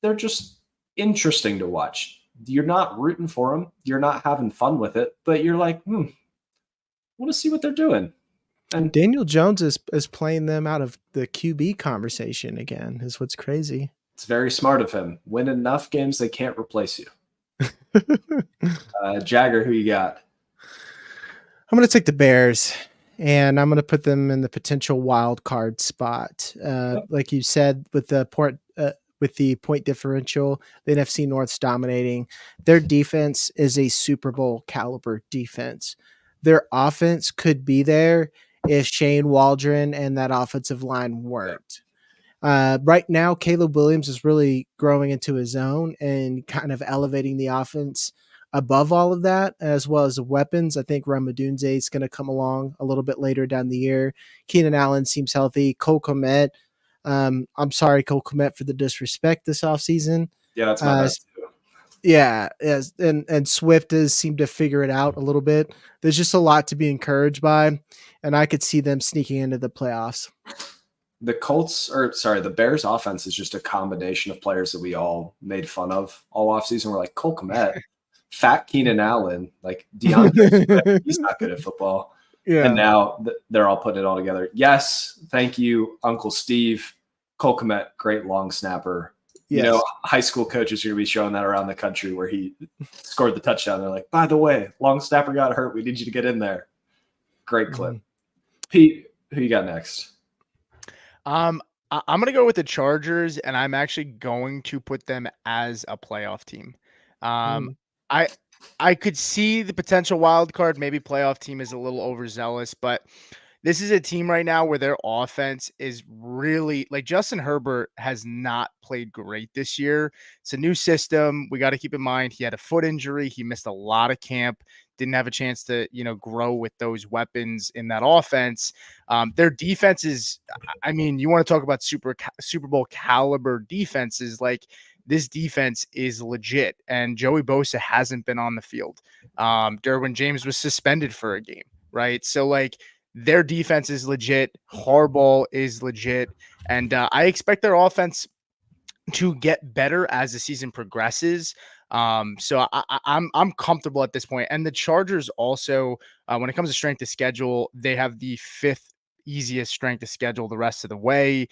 B: they're just interesting to watch. You're not rooting for them. You're not having fun with it, but you're like, I want to see what they're doing. And
D: Daniel Jones is playing them out of the QB conversation again, is what's crazy.
B: It's very smart of him. Win enough games, they can't replace you. Jagger, who you got?
D: I'm going to take the Bears, and I'm going to put them in the potential wild card spot. Like you said, with the point differential, the NFC North's dominating. Their defense is a Super Bowl caliber defense. Their offense could be there if Shane Waldron and that offensive line weren't. Right now, Caleb Williams is really growing into his own and kind of elevating the offense above all of that, as well as the weapons. I think Ramadunze is going to come along a little bit later down the year. Keenan Allen seems healthy. Cole Kmet. I'm sorry, Cole Kmet, for the disrespect this offseason.
B: Yeah, that's my bad too.
D: Yeah, yes, and Swift does seem to figure it out a little bit. There's just a lot to be encouraged by, and I could see them sneaking into the playoffs.
B: The Bears offense is just a combination of players that we all made fun of all offseason. We're like, Cole Kmet, fat Keenan Allen, like DeAndre, he's not good at football.
D: Yeah.
B: And now they're all putting it all together. Yes, thank you, Uncle Steve. Cole Kmet, great long snapper.
D: Yes.
B: You know, high school coaches are going to be showing that around the country where he scored the touchdown. They're like, by the way, long snapper got hurt. We need you to get in there. Great clip. Pete, who you got next?
E: I'm going to go with the Chargers, and I'm actually going to put them as a playoff team. I could see the potential wild card, maybe playoff team is a little overzealous, but this is a team right now where their offense is really like Justin Herbert has not played great this year. It's a new system. We got to keep in mind he had a foot injury. He missed a lot of camp. Didn't have a chance to, grow with those weapons in that offense. Their defense is, I mean, you want to talk about Super Bowl caliber defenses. Like this defense is legit, and Joey Bosa hasn't been on the field. Derwin James was suspended for a game, right? So like their defense is legit. Harbaugh is legit, and I expect their offense to get better as the season progresses. So I'm comfortable at this point. And the Chargers also, when it comes to strength of schedule, they have the 5th easiest strength of schedule the rest of the way.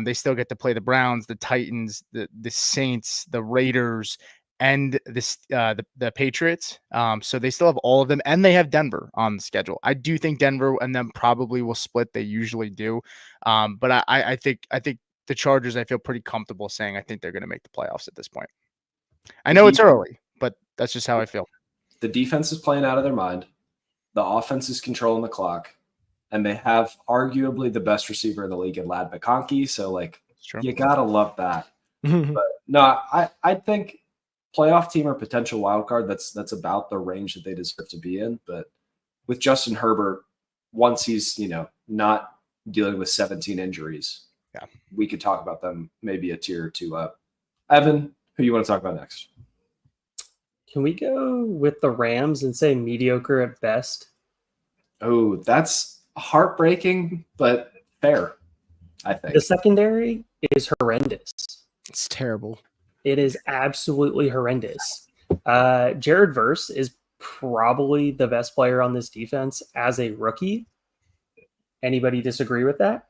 E: They still get to play the Browns, the Titans, the Saints, the Raiders, and the Patriots. So they still have all of them, and they have Denver on the schedule. I do think Denver and them probably will split. They usually do. But I think the Chargers, I feel pretty comfortable saying I think they're going to make the playoffs at this point. I know it's early, but that's just how I feel.
B: The defense is playing out of their mind. The offense is controlling the clock. And they have arguably the best receiver in the league in Lad McConkey. So, like, you got to love that. But no, I think playoff team or potential wild card, that's about the range that they deserve to be in. But with Justin Herbert, once he's, not dealing with 17 injuries, we could talk about them maybe a tier or two up. Evan, who you want to talk about next?
C: Can we go with the Rams and say mediocre at best?
B: Oh, that's heartbreaking, but fair, I think.
C: The secondary is horrendous.
D: It's terrible.
C: It is absolutely horrendous. Jared Verse is probably the best player on this defense as a rookie. Anybody disagree with that?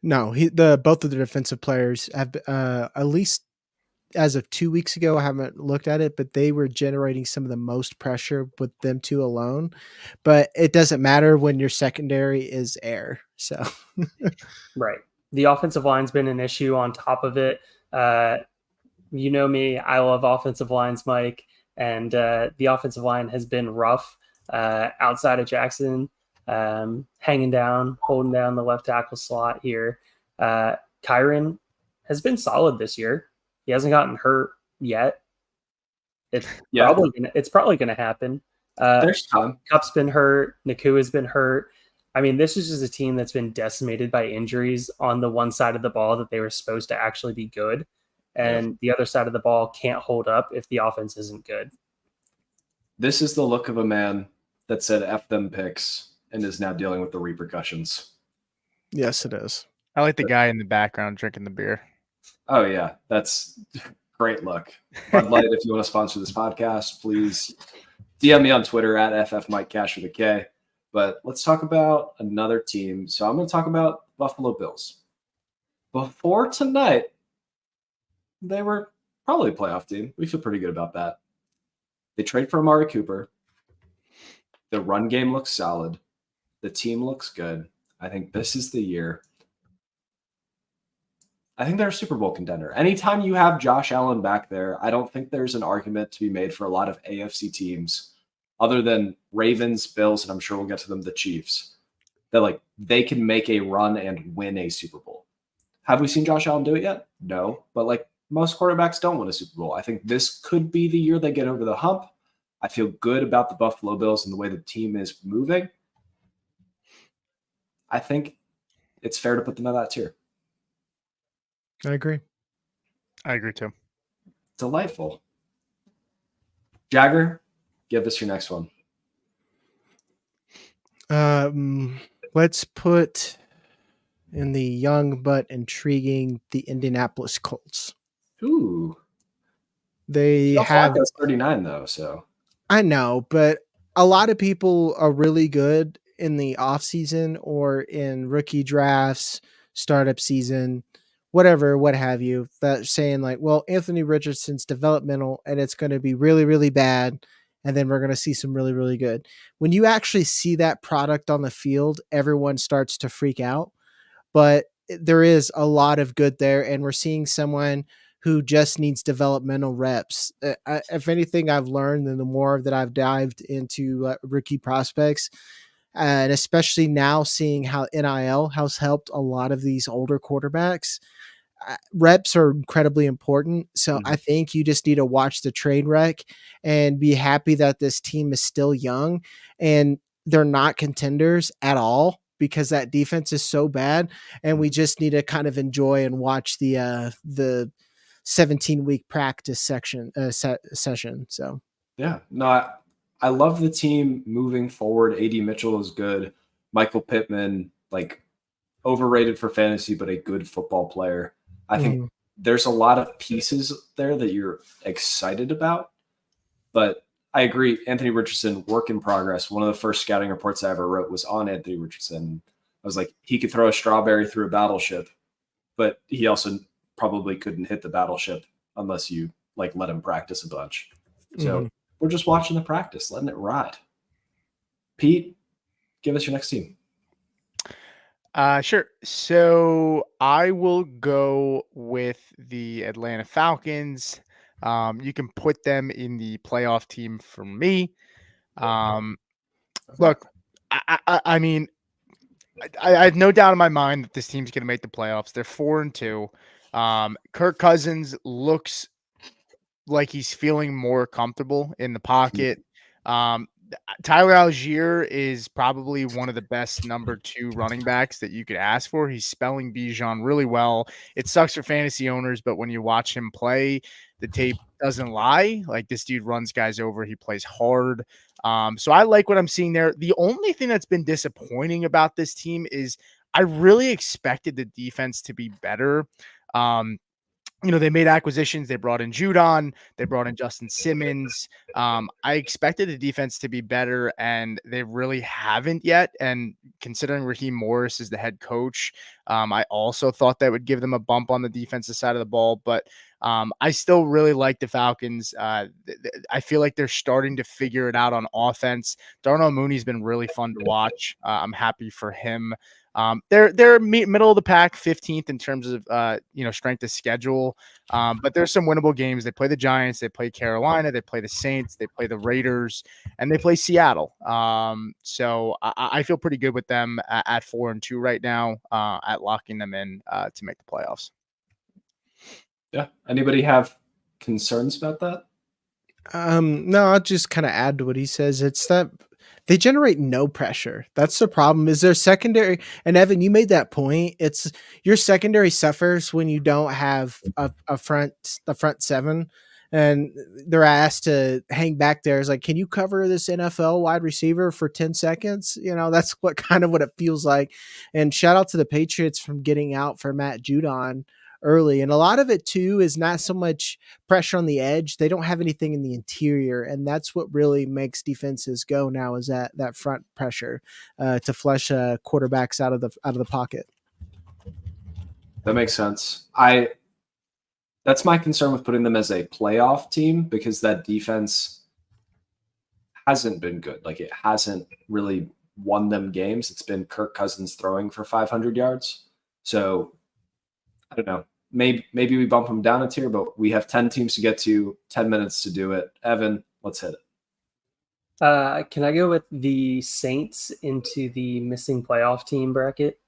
D: No, both of the defensive players have at least as of 2 weeks ago, I haven't looked at it, but they were generating some of the most pressure with them two alone. But it doesn't matter when your secondary is air. So,
C: right. The offensive line's been an issue on top of it. You know me, I love offensive lines, Mike, and the offensive line has been rough outside of Jackson, holding down the left tackle slot here. Kyron has been solid this year. He hasn't gotten hurt yet. It's probably going to happen.
B: There's time.
C: Cup's been hurt. Nakua's been hurt. I mean, this is just a team that's been decimated by injuries on the one side of the ball that they were supposed to actually be good. And the other side of the ball can't hold up if the offense isn't good.
B: This is the look of a man that said F them picks and is now dealing with the repercussions.
D: Yes, it is.
E: I like the guy in the background drinking the beer.
B: Oh, yeah. That's great luck. Bud Light, if you want to sponsor this podcast, please DM me on Twitter at FFMikeCash with a K. But let's talk about another team. So I'm going to talk about Buffalo Bills. Before tonight, they were probably a playoff team. We feel pretty good about that. They trade for Amari Cooper. The run game looks solid. The team looks good. I think this is the year. I think they're a Super Bowl contender. Anytime you have Josh Allen back there, I don't think there's an argument to be made for a lot of AFC teams other than Ravens, Bills, and I'm sure we'll get to them, the Chiefs. that like they can make a run and win a Super Bowl. Have we seen Josh Allen do it yet? No, but like most quarterbacks don't win a Super Bowl. I think this could be the year they get over the hump. I feel good about the Buffalo Bills and the way the team is moving. I think it's fair to put them in that tier.
D: I agree.
E: I agree too.
B: Delightful. Jagger, give us your next one.
D: Let's put in the young but intriguing the Indianapolis Colts.
B: Ooh.
D: They
B: Joe
D: have
B: Flacco's 39 though, so
D: I know, but a lot of people are really good in the offseason or in rookie drafts, startup season, whatever, what have you, that saying like, well, Anthony Richardson's developmental and it's going to be really, really bad. And then we're going to see some really, really good. When you actually see that product on the field, everyone starts to freak out. But there is a lot of good there. And we're seeing someone who just needs developmental reps. If anything, I've learned, and the more that I've dived into rookie prospects, and especially now seeing how NIL has helped a lot of these older quarterbacks, reps are incredibly important. So I think you just need to watch the train wreck and be happy that this team is still young and they're not contenders at all because that defense is so bad. And we just need to kind of enjoy and watch the 17-week practice session. So
B: yeah, no, I love the team moving forward. AD Mitchell is good. Michael Pittman, like overrated for fantasy, but a good football player. I think there's a lot of pieces there that you're excited about, but I agree. Anthony Richardson, work in progress. One of the first scouting reports I ever wrote was on Anthony Richardson. I was like, he could throw a strawberry through a battleship, but he also probably couldn't hit the battleship unless you like let him practice a bunch. So we're just watching the practice, letting it ride. Pete, give us your next team.
E: Sure. So I will go with the Atlanta Falcons. You can put them in the playoff team for me. Look, I mean, I have no doubt in my mind that this team's going to make the playoffs. They're 4-2. Kirk Cousins looks like he's feeling more comfortable in the pocket. Tyler Algier is probably one of the best number 2 running backs that you could ask for. He's spelling Bijan really well. It sucks for fantasy owners, but when you watch him play, the tape doesn't lie. Like, this dude runs guys over. He plays hard. So I like what I'm seeing there. The only thing that's been disappointing about this team is I really expected the defense to be better. They made acquisitions. They brought in Judon. They brought in Justin Simmons. I expected the defense to be better, and they really haven't yet. And considering Raheem Morris is the head coach, I also thought that would give them a bump on the defensive side of the ball. But I still really like the Falcons. I feel like they're starting to figure it out on offense. Darnell Mooney's been really fun to watch. I'm happy for him. They're middle of the pack, 15th in terms of strength of schedule. But there's some winnable games. They play the Giants, they play Carolina, they play the Saints, they play the Raiders, and they play Seattle. So I feel pretty good with them at 4-2 right now, at locking them in to make the playoffs.
B: Yeah. Anybody have concerns about that?
D: No, I'll just kind of add to what he says. It's that they generate no pressure. That's the problem. Is their secondary, and Evan, you made that point. It's your secondary suffers when you don't have a front seven, and they're asked to hang back there. It's like, can you cover this NFL wide receiver for 10 seconds? That's what it feels like. And shout out to the Patriots from getting out for Matt Judon early. And a lot of it too is not so much pressure on the edge. They don't have anything in the interior. And that's what really makes defenses go now, is that front pressure to flush quarterbacks out of the pocket.
B: That makes sense. That's my concern with putting them as a playoff team, because that defense hasn't been good. Like, it hasn't really won them games. It's been Kirk Cousins throwing for 500 yards. So I don't know. Maybe we bump them down a tier, but we have 10 teams to get to, 10 minutes to do it. Evan, let's hit it.
C: Can I go with the Saints into the missing playoff team bracket?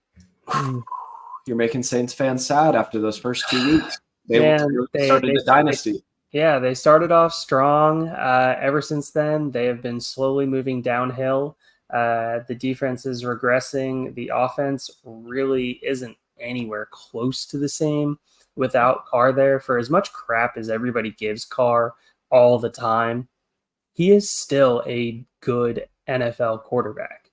B: You're making Saints fans sad after those first 2 weeks. They started the dynasty.
C: They started off strong. Ever since then, they have been slowly moving downhill. The defense is regressing. The offense really isn't anywhere close to the same without Carr there. For as much crap as everybody gives Carr all the time, he is still a good NFL quarterback.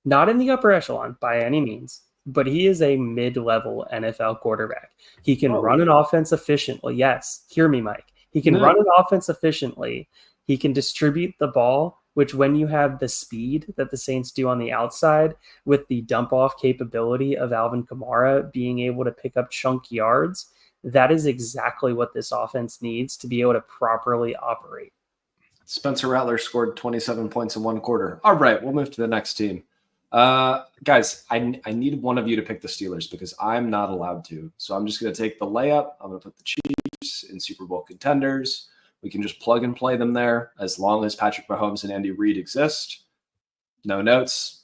C: Not in the upper echelon by any means, but he is a mid-level NFL quarterback. He can run an offense efficiently. Yes, hear me, Mike. He can run an offense efficiently. He can distribute the ball, which when you have the speed that the Saints do on the outside with the dump-off capability of Alvin Kamara being able to pick up chunk yards, that is exactly what this offense needs to be able to properly operate.
B: Spencer Rattler scored 27 points in one quarter. All right, we'll move to the next team. Guys, I need one of you to pick the Steelers because I'm not allowed to. So I'm just going to take the layup. I'm going to put the Chiefs in Super Bowl contenders. We can just plug and play them there as long as Patrick Mahomes and Andy Reid exist. No notes,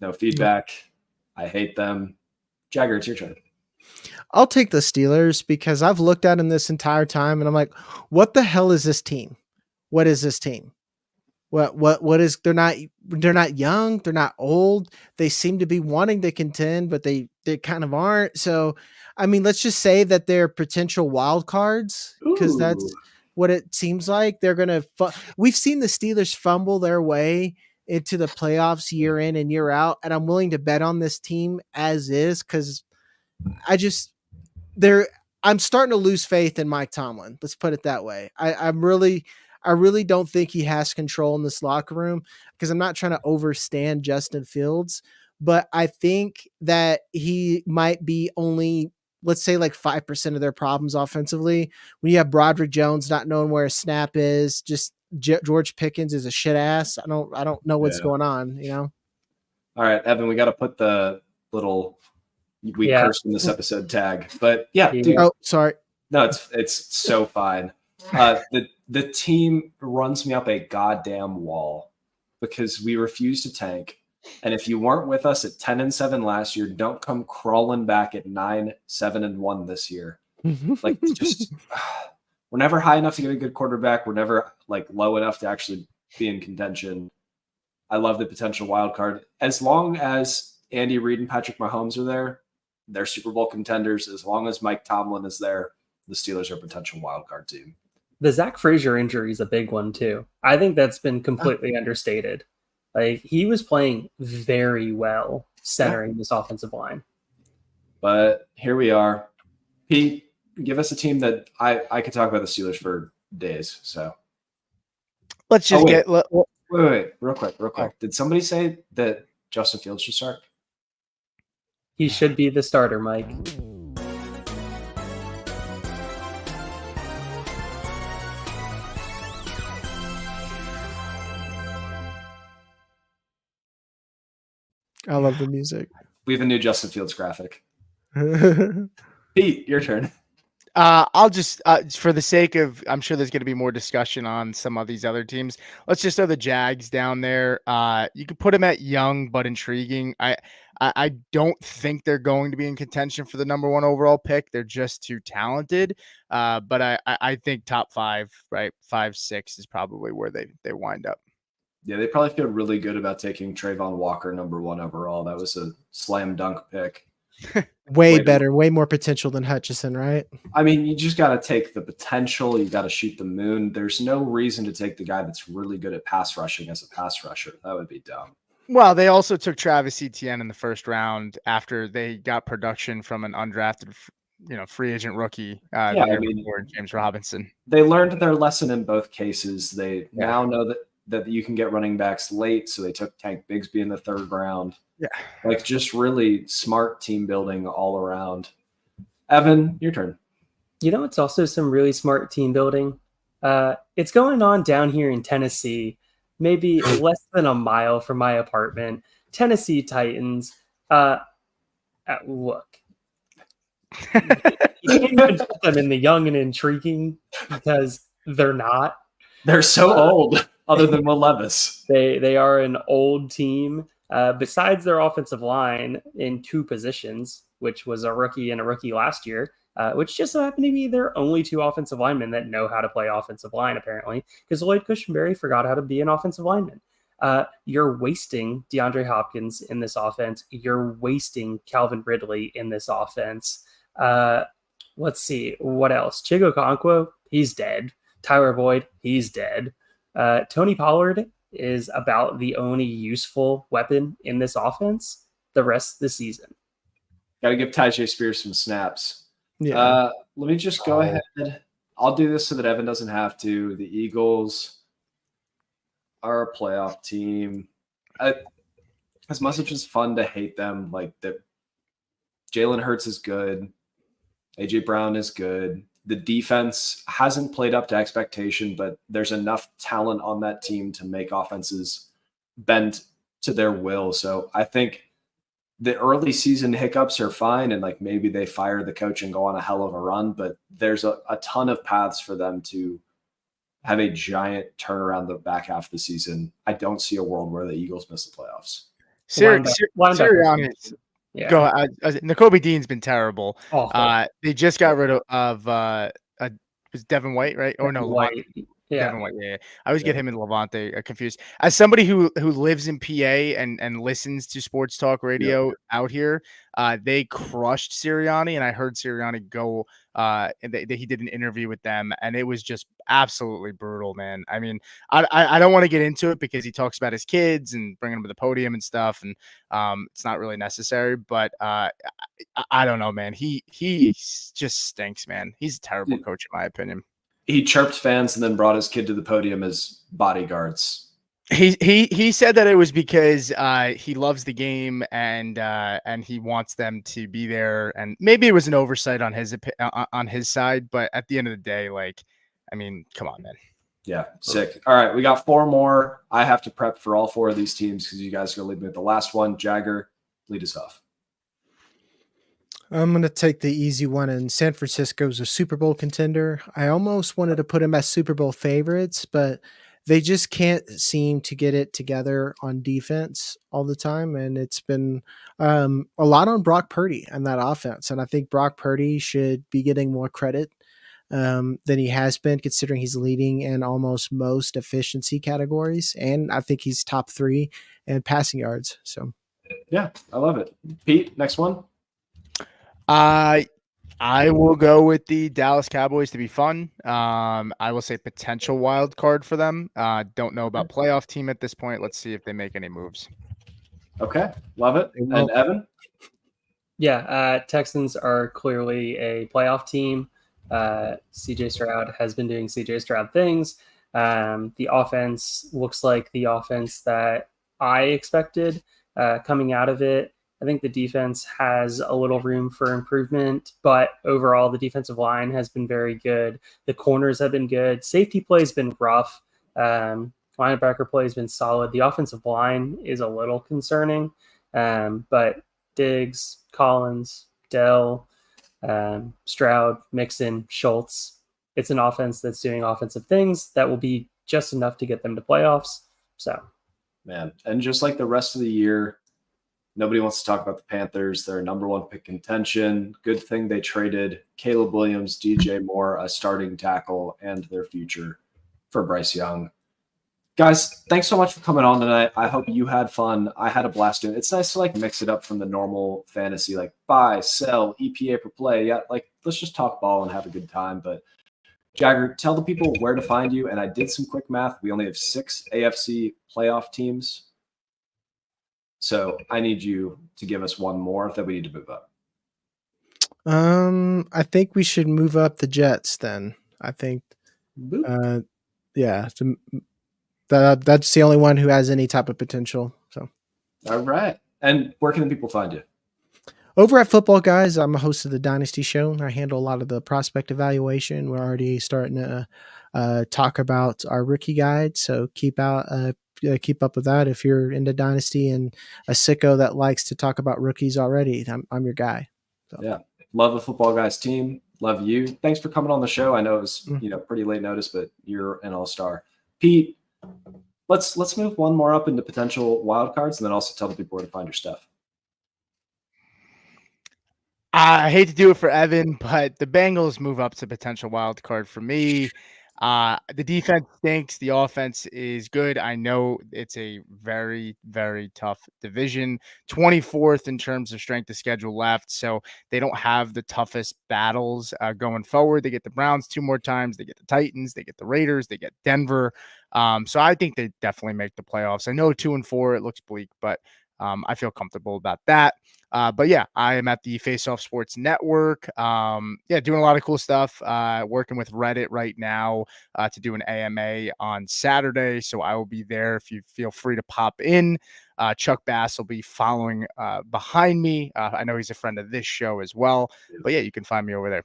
B: no feedback. I hate them. Jagger, it's your turn.
D: I'll take the Steelers because I've looked at them this entire time and I'm like, what the hell is this team? What is this team? What is they're not young, they're not old. They seem to be wanting to contend, but they kind of aren't. So, I mean, let's just say that they're potential wild cards because that's what it seems like. They're going to we've seen the Steelers fumble their way into the playoffs year in and year out, and I'm willing to bet on this team as is cuz I'm starting to lose faith in Mike Tomlin. Let's put it that way. I really don't think he has control in this locker room because I'm not trying to overstand Justin Fields, but I think that he might be only, let's say, like 5% of their problems offensively. When you have Broderick Jones not knowing where a snap is, just George Pickens is a shit ass. I don't know what's going on, you know?
B: All right, Evan, we got to put the little cursed in this episode tag, but dude.
D: Oh, sorry.
B: No, it's so fine. The team runs me up a goddamn wall because we refuse to tank. And if you weren't with us at 10-7 last year, don't come crawling back at 9-7-1 this year. Like, just we're never high enough to get a good quarterback. We're never like low enough to actually be in contention. I love the potential wild card. As long as Andy Reid and Patrick Mahomes are there, they're Super Bowl contenders. As long as Mike Tomlin is there, the Steelers are a potential wild card team.
C: The Zach Frazier injury is a big one too. I think that's been completely understated. Like, he was playing very well centering this offensive line.
B: But here we are. Pete, give us a team that I could talk about the Steelers for days. So
E: let's just
B: wait, real quick. Did somebody say that Justin Fields should start?
C: He should be the starter, Mike.
D: I love the music.
B: We have a new Justin Fields graphic. Pete, your turn.
E: I'll just, for the sake of, I'm sure there's going to be more discussion on some of these other teams. Let's just throw the Jags down there. You could put them at young but intriguing. I don't think they're going to be in contention for the number 1 overall pick. They're just too talented. But I think top 5, right? 5, 6 is probably where they wind up.
B: Yeah, they probably feel really good about taking Trayvon Walker number 1 overall. That was a slam dunk pick.
D: way better, way more potential than Hutchinson, right?
B: I mean, you just got to take the potential. You got to shoot the moon. There's no reason to take the guy that's really good at pass rushing as a pass rusher. That would be dumb.
E: Well, they also took Travis Etienne in the first round after they got production from an undrafted, free agent rookie. James Robinson.
B: They learned their lesson in both cases. They now know that you can get running backs late, so they took Tank Bigsby in the 3rd round.
E: Yeah,
B: like just really smart team building all around. Evan, your turn.
C: It's also some really smart team building. It's going on down here in Tennessee, maybe less than a mile from my apartment. Tennessee Titans. Look, you can't even put them in the young and intriguing because they're not.
B: They're so old. other than Will Levis.
C: They are an old team. Besides their offensive line in 2 positions, which was a rookie and a rookie last year, which just so happened to be their only 2 offensive linemen that know how to play offensive line, apparently, because Lloyd Cushenberry forgot how to be an offensive lineman. You're wasting DeAndre Hopkins in this offense. You're wasting Calvin Ridley in this offense. Let's see. What else? Chigo Okonkwo, he's dead. Tyler Boyd, he's dead. Tony Pollard is about the only useful weapon in this offense the rest of the season.
B: Got to give Tyjae Spears some snaps.
D: Yeah.
B: Let me just go ahead. I'll do this so that Evan doesn't have to. The Eagles are a playoff team. As much as it's fun to hate them, like Jalen Hurts is good. AJ Brown is good. The defense hasn't played up to expectation, but there's enough talent on that team to make offenses bend to their will. So I think the early season hiccups are fine, and like maybe they fire the coach and go on a hell of a run, but there's a ton of paths for them to have a giant turnaround the back half of the season. I don't see a world where the Eagles miss the playoffs.
E: Sirianni.
C: Yeah.
E: Go ahead. Nakobe Dean's been terrible.
C: Awful.
E: They just got rid of was Devin White, right? Or no,
C: White. Yeah.
E: Devin White. Yeah. I always get him and Levante confused. As somebody who lives in PA and listens to sports talk radio out here, they crushed Sirianni, and I heard Sirianni go. And he did an interview with them, and it was just absolutely brutal, man. I mean, I don't want to get into it because he talks about his kids and bringing them to the podium and stuff, and it's not really necessary. But I don't know, man. He just stinks, man. He's a terrible coach, in my opinion.
B: He chirped fans and then brought his kid to the podium as bodyguards.
E: He said that it was because he loves the game and he wants them to be there, and maybe it was an oversight on his side, but at the end of the day, like, I mean, come on, man.
B: Yeah, sick. All right, we got 4 more. I have to prep for all 4 of these teams because you guys are gonna leave me with the last one. Jagger, lead us off.
D: I'm going to take the easy one, and San Francisco's a Super Bowl contender. I almost wanted to put him as Super Bowl favorites, but they just can't seem to get it together on defense all the time. And it's been a lot on Brock Purdy and that offense. And I think Brock Purdy should be getting more credit than he has been, considering he's leading in almost most efficiency categories. And I think he's top 3 in passing yards. So,
B: yeah, I love it. Pete, next one.
E: I will go with the Dallas Cowboys to be fun. I will say potential wild card for them. Don't know about playoff team at this point. Let's see if they make any moves.
B: Okay, love it. And Evan?
C: Yeah, Texans are clearly a playoff team. CJ Stroud has been doing CJ Stroud things. The offense looks like the offense that I expected coming out of it. I think the defense has a little room for improvement, but overall the defensive line has been very good. The corners have been good. Safety play has been rough. Linebacker play has been solid. The offensive line is a little concerning, but Diggs, Collins, Dell, Stroud, Mixon, Schultz. It's an offense that's doing offensive things that will be just enough to get them to playoffs. So,
B: man, and just like the rest of the year, nobody wants to talk about the Panthers. They're a number 1 pick contention. Good thing they traded Caleb Williams, DJ Moore, a starting tackle, and their future for Bryce Young. Guys, thanks so much for coming on tonight. I hope you had fun. I had a blast doing it. It's nice to like mix it up from the normal fantasy, like buy, sell, EPA per play. Yeah, like let's just talk ball and have a good time. But Jagger, tell the people where to find you. And I did some quick math. We only have 6 AFC playoff teams. So I need you to give us one more that we need to move up.
D: I think we should move up the Jets then. I think, yeah, that's the only one who has any type of potential. So,
B: all right. And where can the people find you?
D: Over at Football Guys, I'm a host of the Dynasty Show. I handle a lot of the prospect evaluation. We're already starting to talk about our rookie guide. So keep up with that. If you're into Dynasty and a sicko that likes to talk about rookies already, I'm your guy. So.
B: Yeah. Love the Football Guys team. Love you. Thanks for coming on the show. I know it was, pretty late notice, but you're an all-star. Pete, Let's move one more up into potential wild cards, and then also tell the people where to find your stuff.
E: I hate to do it for Evan, but the Bengals move up to potential wild card for me. The defense stinks. The offense is good. I know it's a very, very tough division. 24th in terms of strength of schedule left. So they don't have the toughest battles going forward. They get the Browns 2 more times. They get the Titans. They get the Raiders. They get Denver. So I think they definitely make the playoffs. I know 2-4, it looks bleak, but I feel comfortable about that. But yeah, I am at the Faceoff Sports Network. Doing a lot of cool stuff. Working with Reddit right now to do an AMA on Saturday. So I will be there if you feel free to pop in. Chuck Bass will be following behind me. I know he's a friend of this show as well. But yeah, you can find me over there.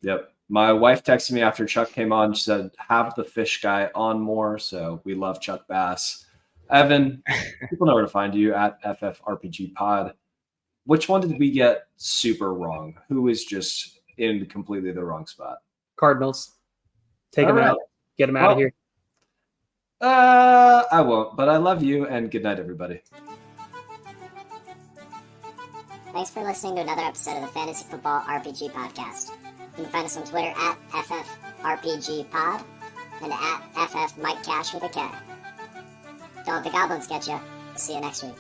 B: Yep. My wife texted me after Chuck came on. She said, have the fish guy on more. So we love Chuck Bass. Evan, people know where to find you at FFRPG Pod. Which one did we get super wrong? Who is just in completely the wrong spot?
C: Cardinals. Take them out. Get them out of here.
B: I won't, but I love you, and good night, everybody.
H: Thanks for listening to another episode of the Fantasy Football RPG Podcast. You can find us on Twitter at FFRPGPod and at FFMikeCash with a K. Don't let the goblins get you. See you next week.